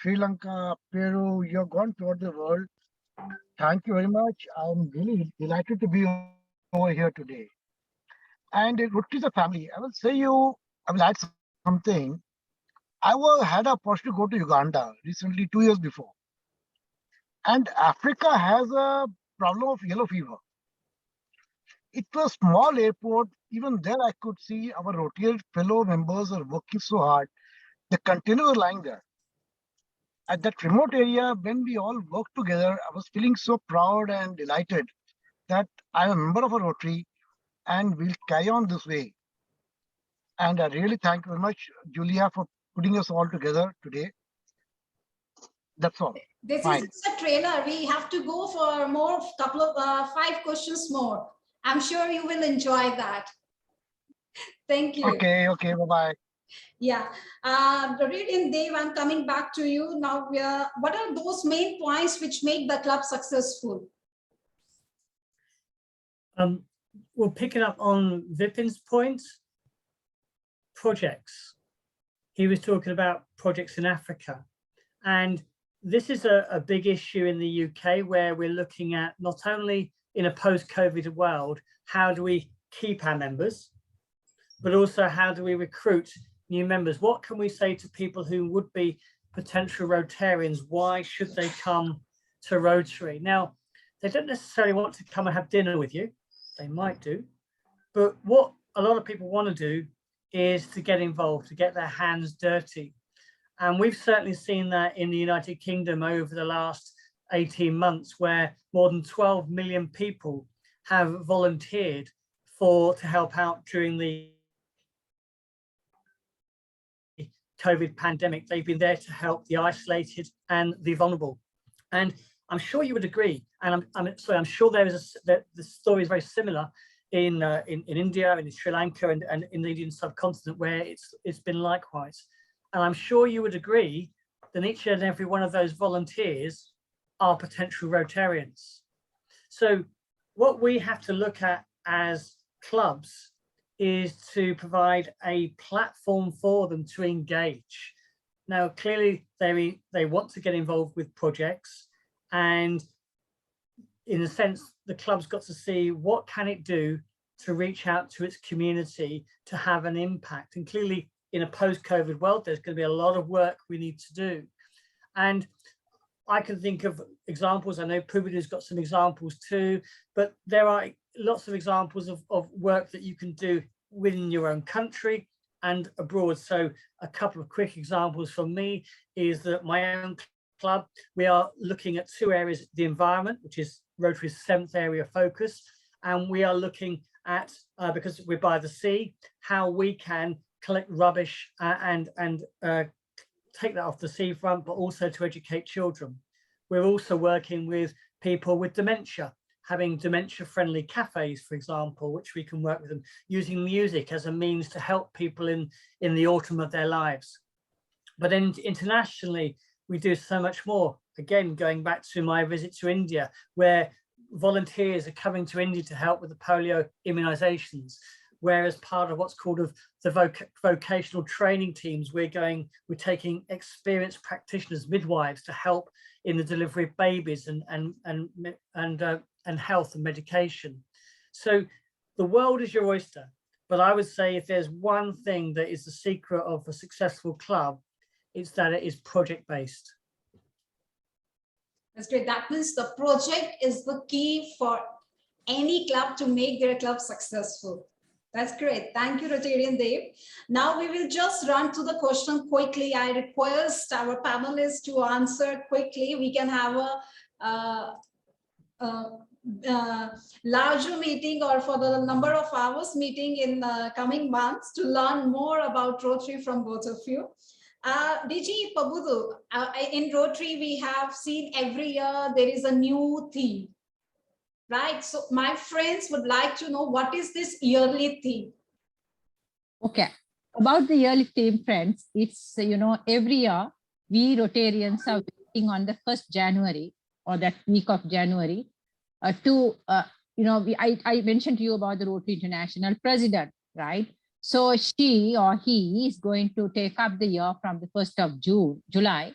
Sri Lanka, Peru, you have gone throughout the world. Thank you very much. I'm really delighted to be over here today. And Rotary is a family. I will say I will add something. Had a opportunity to go to Uganda recently, 2 years before. And Africa has a problem of yellow fever. It was a small airport. Even there, I could see our Rotary fellow members are working so hard. The containers were lying there. At that remote area, when we all worked together, I was feeling so proud and delighted that I'm a member of a Rotary and we'll carry on this way. And I really thank you very much, Julia, for putting us all together today. That's all. This Fine. is just a trailer. We have to go for more, couple of 5 questions more. I'm sure you will enjoy that. Thank you. Okay, okay, bye-bye. Yeah, Radiant Dave, I'm coming back to you now. What are those main points which make the club successful? We'll pick it up on Vipin's point. Projects. He was talking about projects in Africa, and this is a big issue in the UK, where we're looking at not only in a post-COVID world, how do we keep our members, but also how do we recruit new members? What can we say to people who would be potential Rotarians? Why should they come to Rotary? Now, they don't necessarily want to come and have dinner with you. They might do, but what a lot of people want to do is to get involved, to get their hands dirty. And we've certainly seen that in the United Kingdom over the last 18 months, where more than 12 million people have volunteered to help out during the COVID pandemic. They've been there to help the isolated and the vulnerable. And I'm sure you would agree. And I'm sure the story is very similar in India, in Sri Lanka, and in the Indian subcontinent, where it's been likewise. And I'm sure you would agree that each and every one of those volunteers are potential Rotarians. So what we have to look at as clubs is to provide a platform for them to engage. Now, clearly they want to get involved with projects, and in a sense, the club's got to see what can it do to reach out to its community to have an impact. And clearly, in a post-COVID world, there's going to be a lot of work we need to do. And I can think of examples. I know Pubidu's got some examples too, but there are lots of examples of work that you can do within your own country and abroad. So a couple of quick examples from me is that my own club, we are looking at 2 areas: the environment, which is Rotary's 7th area of focus, and we are looking at, because we're by the sea, how we can collect rubbish and take that off the seafront, but also to educate children. We're also working with people with dementia, having dementia-friendly cafes, for example, which we can work with them, using music as a means to help people in the autumn of their lives. But then internationally, we do so much more. Again, going back to my visit to India, where volunteers are coming to India to help with the polio immunizations, whereas part of what's called the vocational training teams, we're taking experienced practitioners, midwives, to help in the delivery of babies and health and medication. So the world is your oyster, but I would say if there's one thing that is the secret of a successful club, it's that it is project-based. That's great. That means the project is the key for any club to make their club successful. That's great. Thank you, Rotarian Dave. Now we will just run to the question quickly. I request our panelists to answer quickly. We can have a larger meeting, or for the number of hours meeting in the coming months, to learn more about Rotary from both of you. DG Pabudu, in Rotary, we have seen every year there is a new theme, right? So my friends would like to know, what is this yearly theme? Okay, about the yearly theme, friends, it's, every year we Rotarians are waiting on the 1st January or that week of January I mentioned to you about the Rotary International president, right? So she or he is going to take up the year from the 1st of July,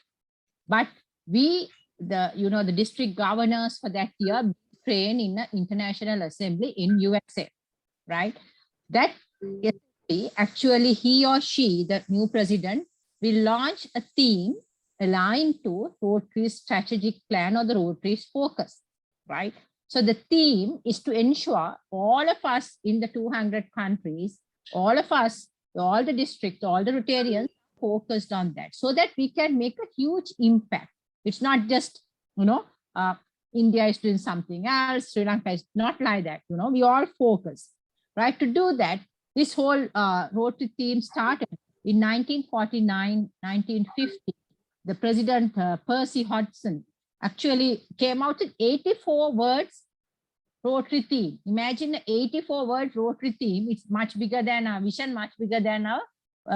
but we, the district governors for that year train in the International Assembly in USA, right? That actually he or she, the new president, will launch a theme aligned to Rotary's strategic plan or the Rotary's focus, right? So the theme is to ensure all of us in the 200 countries, all of us, all the districts, all the Rotarians focused on that, so that we can make a huge impact. It's not just, India is doing something else, Sri Lanka is not like that, we all focus, right? To do that, this whole Rotary theme started In 1949, 1950, the President Percy Hodgson actually came out with 84 words Rotary theme. Imagine an 84 word Rotary theme. It's much bigger than our vision, much bigger than our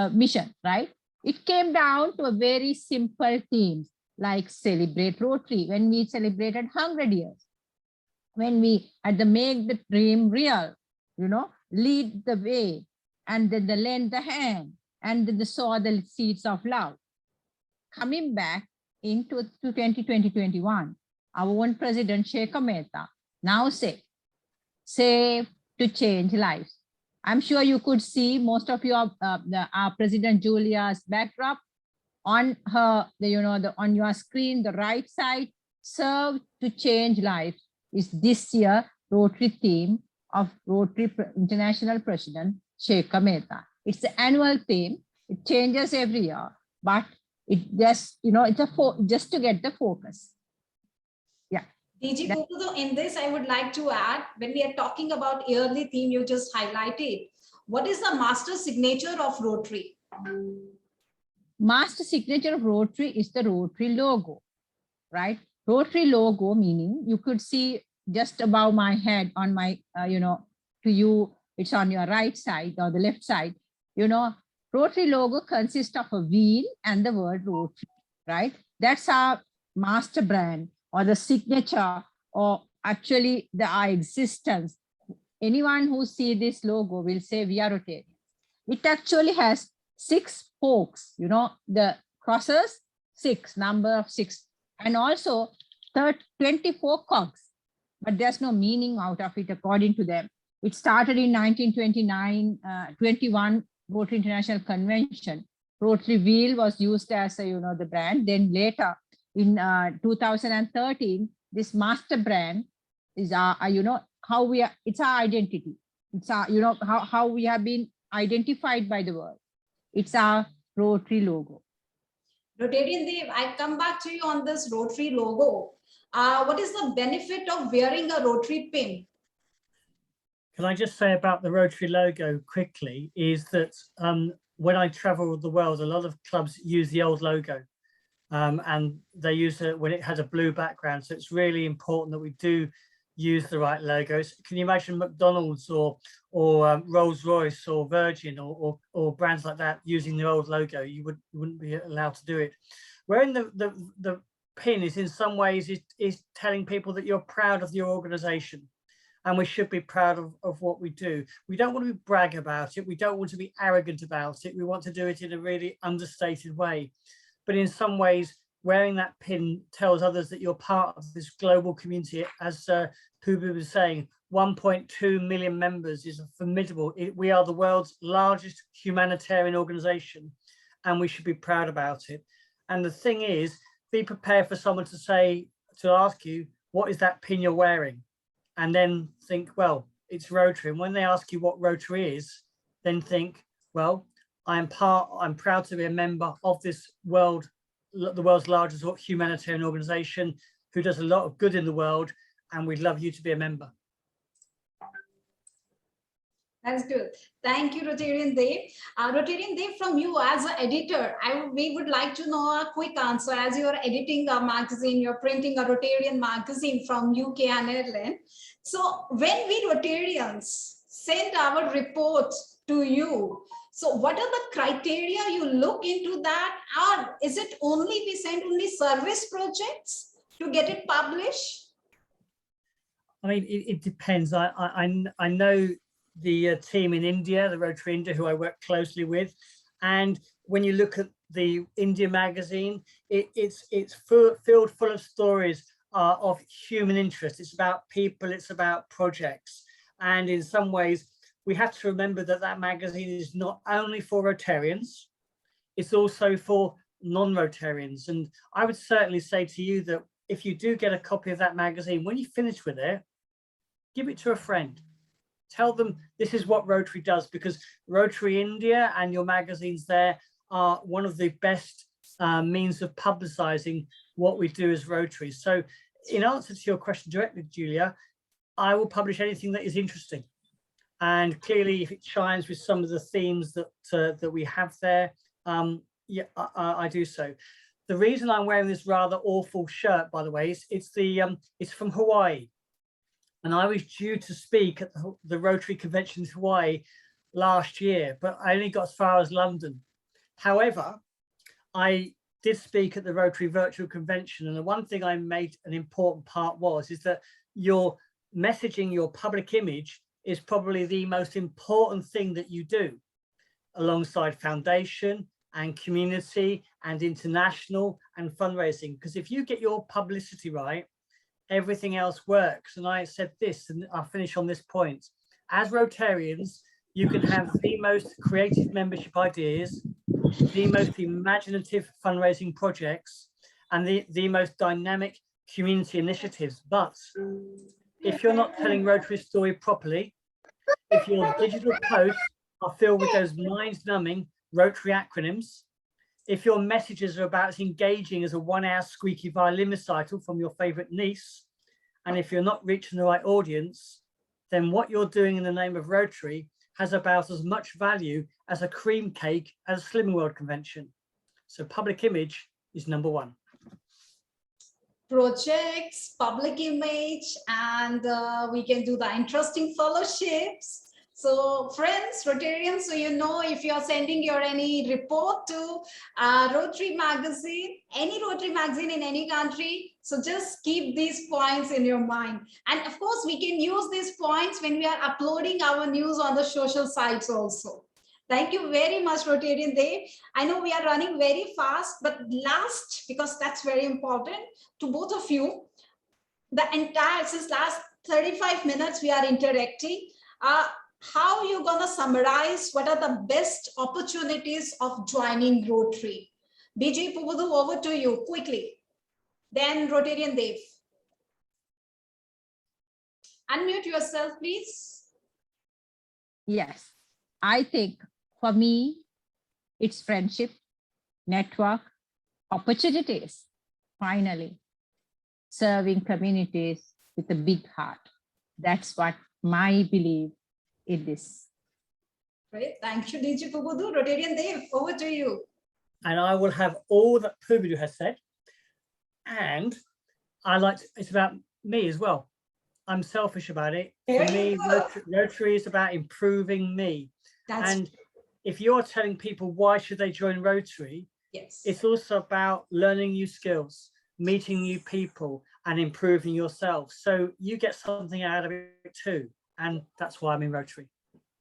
mission, right? It came down to a very simple theme like celebrate Rotary when we celebrated 100 years. When we had the make the dream real, you know, lead the way, and then the lend the hand, and then the sow the seeds of love. Coming back into 2020-2021, our own President Shekhar Mehta now say, save to change lives. I'm sure you could see most of your our President Julia's backdrop on her, on your screen, the right side. Serve to change lives is this year Rotary theme of Rotary International President Shekhar Mehta. It's the annual theme. It changes every year, but it just, it's just to get the focus. Yeah. DG Kukudo, in this, I would like to add, when we are talking about yearly theme you just highlighted, what is the master signature of Rotary? Master signature of Rotary is the Rotary logo, right? Rotary logo meaning you could see just above my head on my, to you, it's on your right side or the left side, Rotary logo consists of a wheel and the word Rotary, right? That's our master brand or the signature or actually our existence. Anyone who see this logo will say we are Rotarians. It actually has 6 spokes, the crosses, 6, number of 6, and also 24 cogs, but there's no meaning out of it according to them. It started in 1921 Rotary International Convention. Rotary wheel was used as the brand. Then later in 2013, this master brand is our, how we are, it's our identity. It's our, how we have been identified by the world. It's our Rotary logo. Rotarian Dev, I come back to you on this Rotary logo. What is the benefit of wearing a Rotary pin? Can I just say about the Rotary logo quickly is that when I travel the world, a lot of clubs use the old logo and they use it when it has a blue background. So it's really important that we do use the right logos. Can you imagine McDonald's or Rolls-Royce or Virgin or brands like that using their old logo? You wouldn't be allowed to do it. Wearing the pin is in some ways is telling people that you're proud of your organization. And we should be proud of what we do. We don't want to brag about it. We don't want to be arrogant about it. We want to do it in a really understated way. But in some ways, wearing that pin tells others that you're part of this global community. As Pubu was saying, 1.2 million members is a formidable. We are the world's largest humanitarian organization, and we should be proud about it. And the thing is, be prepared for someone to ask you, what is that pin you're wearing? And then think, well, it's Rotary. And when they ask you what Rotary is, then think, well, I'm proud to be a member of this the world's largest humanitarian organization who does a lot of good in the world, and we'd love you to be a member. That's good. Thank you, Rotarian Dev. Rotarian Dev, from you as an editor, we would like to know a quick answer. As you are editing a magazine, you're printing a Rotarian magazine from UK and Ireland. So when we Rotarians send our reports to you, so what are the criteria you look into that? Or is it only we send only service projects to get it published? I mean, it depends. I know the team in India, the Rotary India, who I work closely with. And when you look at the India magazine, it's filled full of stories of human interest. It's about people, it's about projects. And in some ways, we have to remember that that magazine is not only for Rotarians, it's also for non-Rotarians. And I would certainly say to you that if you do get a copy of that magazine, when you finish with it, give it to a friend. Tell them this is what Rotary does, because Rotary India and your magazines there are one of the best means of publicizing what we do as Rotary. So in answer to your question directly, Julia, I will publish anything that is interesting. And clearly, if it shines with some of the themes that we have there, yeah, I do so. The reason I'm wearing this rather awful shirt, by the way, is it's from Hawaii, and I was due to speak at the Rotary Convention in Hawaii last year, but I only got as far as London. However, I did speak at the Rotary Virtual Convention, and the one thing I made an important part is that your messaging, your public image is probably the most important thing that you do, alongside foundation and community and international and fundraising. Because if you get your publicity right, everything else works. And I said this, and I'll finish on this point. As Rotarians, you can have the most creative membership ideas, the most imaginative fundraising projects, and the most dynamic community initiatives. But if you're not telling Rotary's story properly, if your digital posts are filled with those mind-numbing Rotary acronyms, if your messages are about as engaging as a 1-hour squeaky violin recital from your favorite niece, and if you're not reaching the right audience, then what you're doing in the name of Rotary has about as much value as a cream cake at a Slimming World convention. So public image is number one. Projects, public image, and we can do the interesting fellowships. So friends, Rotarians, so you know, if you're sending your any report to Rotary magazine, any Rotary magazine in any country, so just keep these points in your mind. And of course, we can use these points when we are uploading our news on the social sites also. Thank you very much, Rotarian Dave. I know we are running very fast, but last, because that's very important to both of you, the entire, since last 35 minutes, we are interacting. How you gonna summarize what are the best opportunities of joining Rotary? DJ Pubudu, over to you quickly. Then Rotarian Dave. Unmute yourself, please. Yes, I think for me, it's friendship, network, opportunities, finally, serving communities with a big heart. That's what my belief in this. Great, thank you, DJ Pubudu. Rotarian Dave, over to you. And I will have all that Pubudu has said. And it's about me as well. I'm selfish about it. For me, Rotary is about improving me. And if you're telling people why should they join Rotary, yes, it's also about learning new skills, meeting new people, and improving yourself. So you get something out of it too. And that's why I'm in Rotary.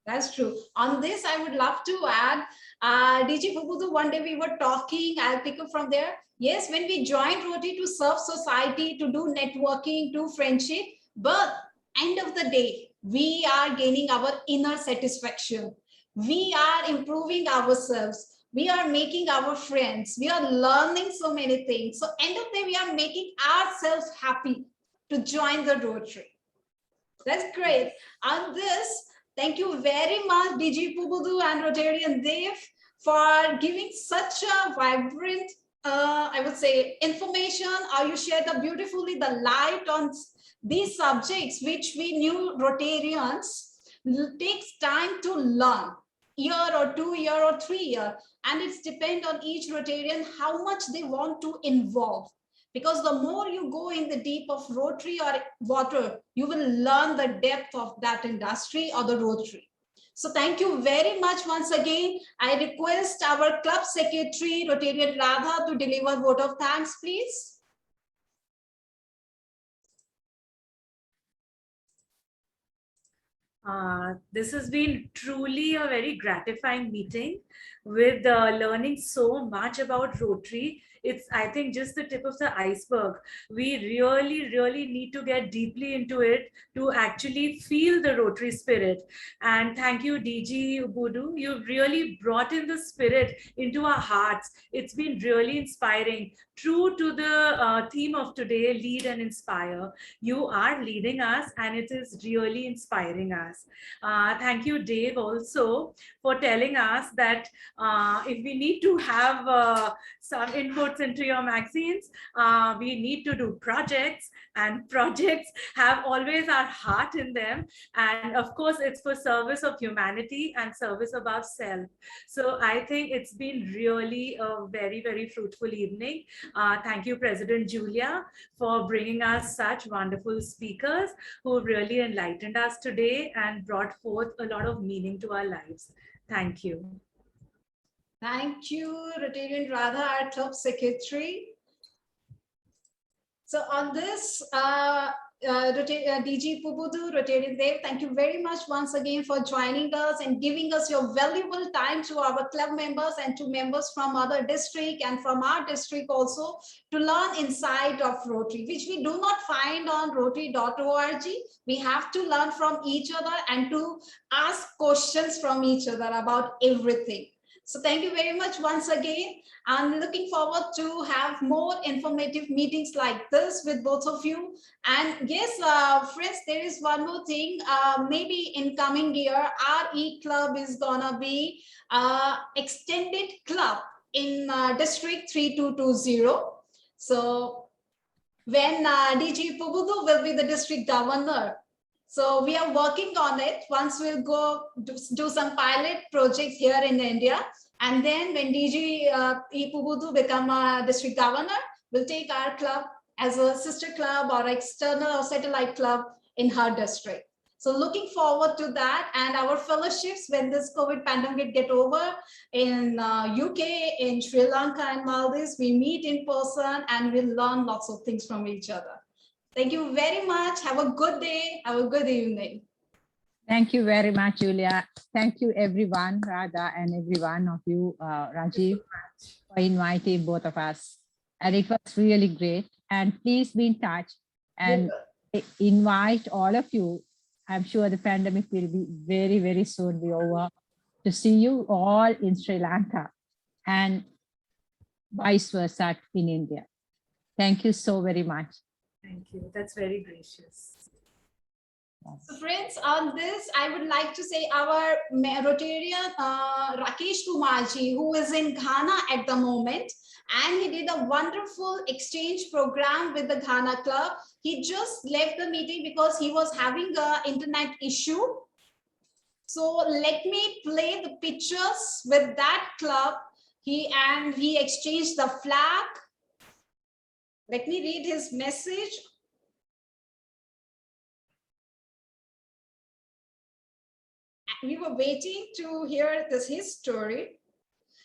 That's true. On this, I would love to add, DJ Pubudu, one day we were talking, I'll pick up from there. Yes, when we joined Rotary to serve society, to do networking, to friendship, but end of the day, we are gaining our inner satisfaction. We are improving ourselves. We are making our friends. We are learning so many things. So end of the day, we are making ourselves happy to join the Rotary. That's great. On this, thank you very much, DJ Pubudu and Rotarian Dave, for giving such a vibrant, I would say, information. You shared beautifully the light on these subjects, which we new Rotarians takes time to learn, year or 2 year or 3 year, and it's depend on each Rotarian how much they want to involve. Because the more you go in the deep of Rotary or water, you will learn the depth of that industry or the Rotary. So thank you very much once again. I request our club secretary, Rotarian Radha, to deliver vote of thanks, please. This has been truly a very gratifying meeting with learning so much about Rotary. It's, I think, just the tip of the iceberg. We really need to get deeply into it to actually feel the Rotary spirit. And thank you, DG Pubudu. You've really brought in the spirit into our hearts. It's been really inspiring. True to the theme of today, lead and inspire. You are leading us and it is really inspiring us. Thank you, Dave, also for telling us that if we need to have some input puts into your magazines. We need to do projects, and projects have always our heart in them. And of course, it's for service of humanity and service above self. So I think it's been really a very, very fruitful evening. Thank you, President Julia, for bringing us such wonderful speakers who really enlightened us today and brought forth a lot of meaning to our lives. Thank you. Thank you, Rotarian Radha, our club secretary. So on this, DG Pubudu, Rotarian Dev, thank you very much once again for joining us and giving us your valuable time to our club members and to members from other district and from our district also to learn inside of Rotary, which we do not find on rotary.org. We have to learn from each other and to ask questions from each other about everything. So thank you very much once again. I'm looking forward to have more informative meetings like this with both of you. And yes, friends, there is one more thing. Maybe in coming year, our e-club is gonna be extended club in District 3220. So when DG Pubudu will be the district governor, so we are working on it. Once we'll go do some pilot projects here in India. And then when DG Pubudu become a district governor, we'll take our club as a sister club or external or satellite club in her district. So looking forward to that, and our fellowships when this COVID pandemic get over in UK, in Sri Lanka and Maldives, we meet in person and we'll learn lots of things from each other. Thank you very much. Have a good day. Have a good evening. Thank you very much, Julia. Thank you, everyone, Radha, and every one of you, Rajiv, for inviting both of us. And it was really great. And please be in touch and invite all of you. I'm sure the pandemic will be very, very soon be over, to see you all in Sri Lanka and vice versa in India. Thank you so very much. Thank you. That's very gracious. So friends, on this, I would like to say our Rotarian Rakesh Kumarji, who is in Ghana at the moment, and he did a wonderful exchange program with the Ghana club. He just left the meeting because he was having an internet issue. So let me play the pictures with that club. He exchanged the flag. Let me read his message. We were waiting to hear his story.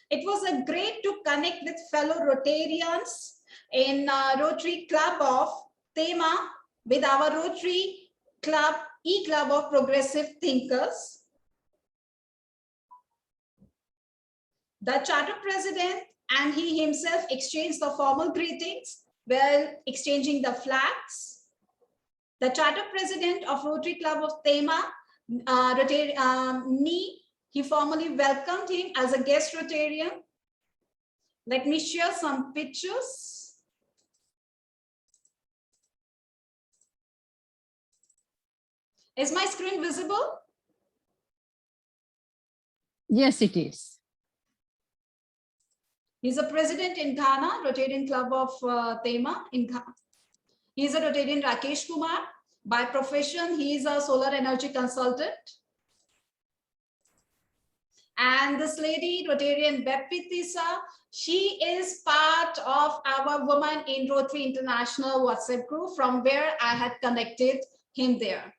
It was a great to connect with fellow Rotarians in Rotary Club of Tema with our Rotary Club, E-Club of Progressive Thinkers. The charter president and he himself exchanged the formal greetings while exchanging the flags. The charter president of Rotary Club of Tema, he formally welcomed him as a guest Rotarian. Let me share some pictures. Is my screen visible? Yes, it is. He's a president in Ghana, Rotarian Club of Tema in Ghana. He's a Rotarian Rakesh Kumar. By profession, he is a solar energy consultant. And this lady, Rotarian Bepitisa, she is part of our Women in Rotary International WhatsApp group, from where I had connected him there.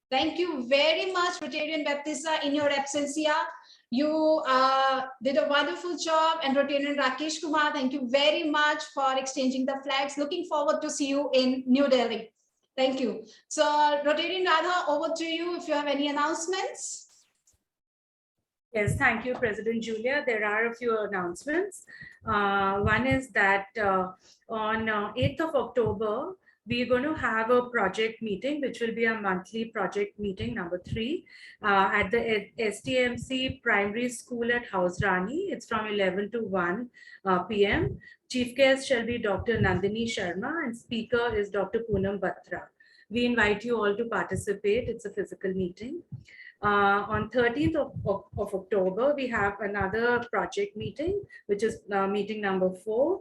Thank you very much, Rotarian Baptista, in your absentia. You did a wonderful job, and Rotarian Rakesh Kumar, thank you very much for exchanging the flags. Looking forward to see you in New Delhi. Thank you. So Rotarian Radha, over to you if you have any announcements. Yes, thank you, President Julia. There are a few announcements. One is that on 8th of October, we're going to have a project meeting, which will be a monthly project meeting, number 3, at the STMC Primary School at House Rani. It's from 11 to 1 p.m. Chief guest shall be Dr. Nandini Sharma, and speaker is Dr. Poonam Batra. We invite you all to participate. It's a physical meeting. On 13th of October, we have another project meeting, which is meeting number 4.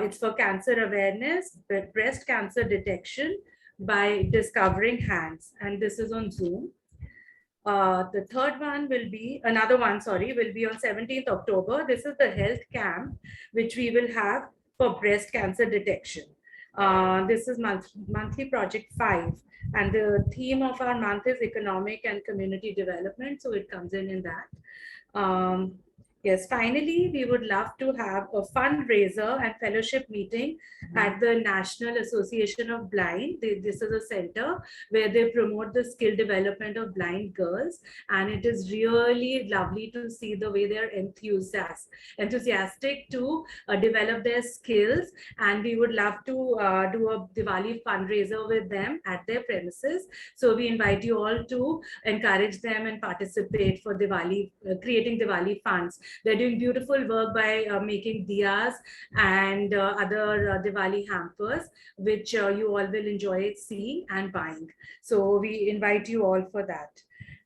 It's for cancer awareness, breast cancer detection by discovering hands. And this is on Zoom. The third one will be, will be on 17th October. This is the health camp, which we will have for breast cancer detection. This is monthly project 5. And the theme of our month is economic and community development. So it comes in that. Yes, finally, we would love to have a fundraiser and fellowship meeting at the National Association of Blind. This is a center where they promote the skill development of blind girls. And it is really lovely to see the way they're enthusiastic to develop their skills. And we would love to do a Diwali fundraiser with them at their premises. So we invite you all to encourage them and participate for Diwali, creating Diwali funds. They're doing beautiful work by making diyas and other Diwali hampers, which you all will enjoy seeing and buying. So we invite you all for that.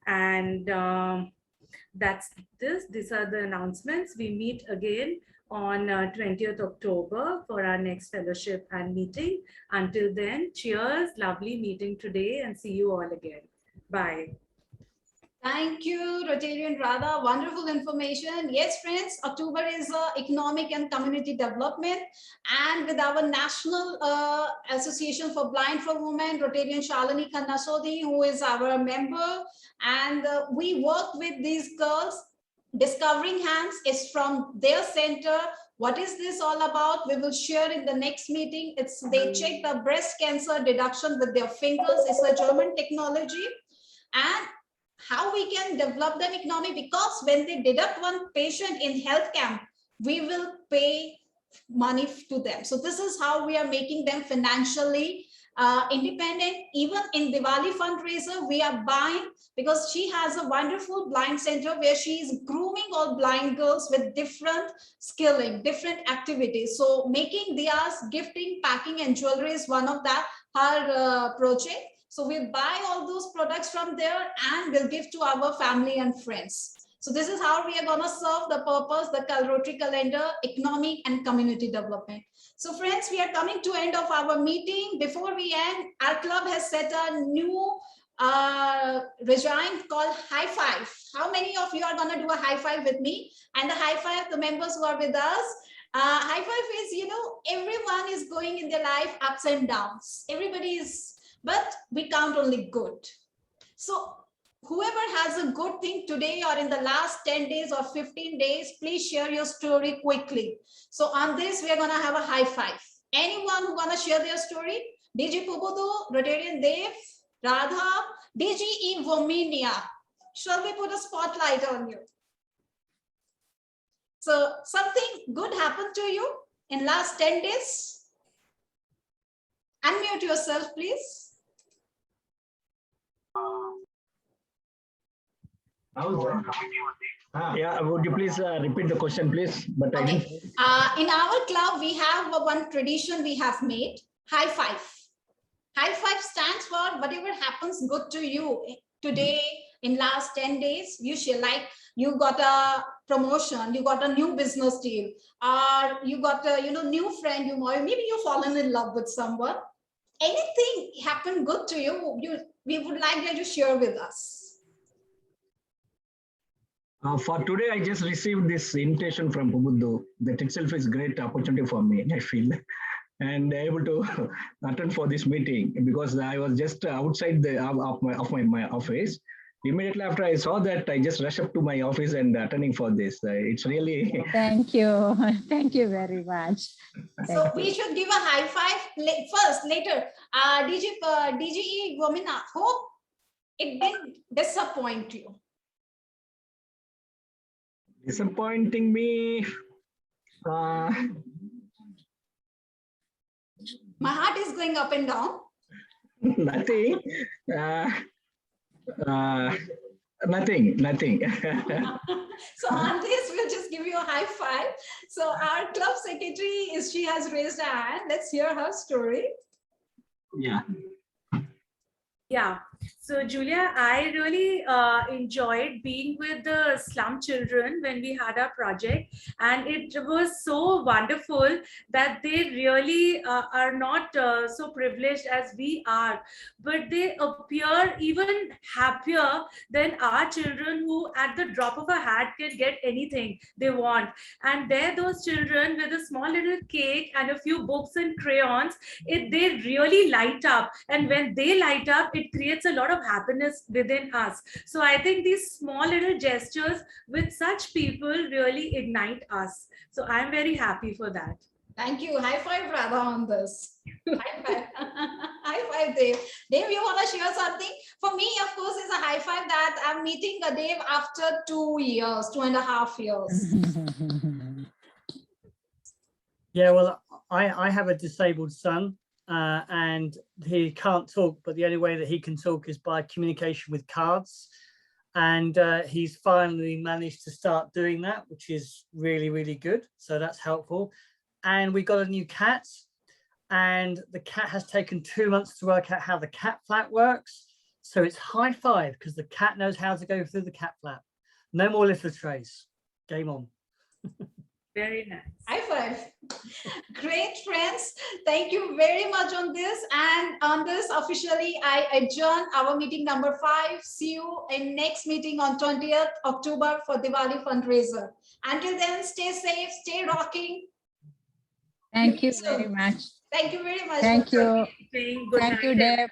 And that's this. These are the announcements. We meet again on 20th October for our next fellowship and meeting. Until then, cheers. Lovely meeting today and see you all again. Bye. Thank you, Rotarian Radha. Wonderful information. Yes, friends, October is economic and community development. And with our National Association for Blind for Women, Rotarian Shalini Khanna Sodhi, who is our member. And we work with these girls. Discovering Hands is from their center. What is this all about? We will share in the next meeting. They check the breast cancer detection with their fingers. It's a German technology. And how we can develop them economic, because when they deduct one patient in health camp, we will pay money to them. So this is how we are making them financially independent. Even in Diwali fundraiser, we are buying, because she has a wonderful blind center where she is grooming all blind girls with different skilling, different activities. So making diyas, gifting, packing and jewelry is one of that her project. So we'll buy all those products from there and we'll give to our family and friends. So this is how we are going to serve the purpose, the Rotary calendar, economic and community development. So friends, we are coming to end of our meeting. Before we end, our club has set a new regime called High Five. How many of you are going to do a high five with me? And the high five, the members who are with us. High five is, everyone is going in their life ups and downs. Everybody is, but we count only good. So whoever has a good thing today or in the last 10 days or 15 days, please share your story quickly. So on this, we are going to have a high five. Anyone who want to share their story? DG Pubudu, Rotarian Dev, Radha, DGE Vominia. Shall we put a spotlight on you? So something good happened to you in last 10 days? Unmute yourself, please. Yeah, would you please repeat the question, please? But okay. In our club, we have one tradition we have made, high five. High five stands for whatever happens good to you today in last 10 days. You should, like you got a promotion, you got a new business deal, or you got a new friend, maybe you fallen in love with someone. Anything happened good to you, we would like that you share with us. For today, I just received this invitation from Pubudu. That itself is great opportunity for me, I feel, and able to attend for this meeting, because I was just outside of my office. Immediately after I saw that, I just rushed up to my office and attending for this. It's really. Thank you. Thank you very much. So we should give a high five first, later. DGE Gomina, hope it didn't disappoint you. Disappointing me. My heart is going up and down. Nothing. Nothing. So on this, we'll just give you a high five. So our club secretary she has raised her hand. Let's hear her story. Yeah. Yeah. So Julia, I really enjoyed being with the slum children when we had our project, and it was so wonderful that they really are not so privileged as we are, but they appear even happier than our children who at the drop of a hat can get anything they want. And there those children with a small little cake and a few books and crayons, they really light up, and when they light up, it creates a lot of happiness within us. So I think these small little gestures with such people really ignite us. So I'm very happy for that. Thank you. High five, Radha, on this. High five. High five, Dave. Dave, you want to share something? For me, of course, it's a high five that I'm meeting Dave after 2 years, 2.5 years. Yeah, well, I have a disabled son and he can't talk, but the only way that he can talk is by communication with cards. And he's finally managed to start doing that, which is really, really good. So that's helpful. And we got a new cat, and the cat has taken 2 months to work out how the cat flap works. So it's high five because the cat knows how to go through the cat flap. No more litter trays. Game on. Very nice. High five. Great, friends. Thank you very much on this. And on this, officially, I adjourn our meeting number 5. See you in next meeting on 20th October for Diwali fundraiser. Until then, stay safe, stay rocking. Thank you very much. Thank you very much. Thank you. Good Thank you, night, Dave.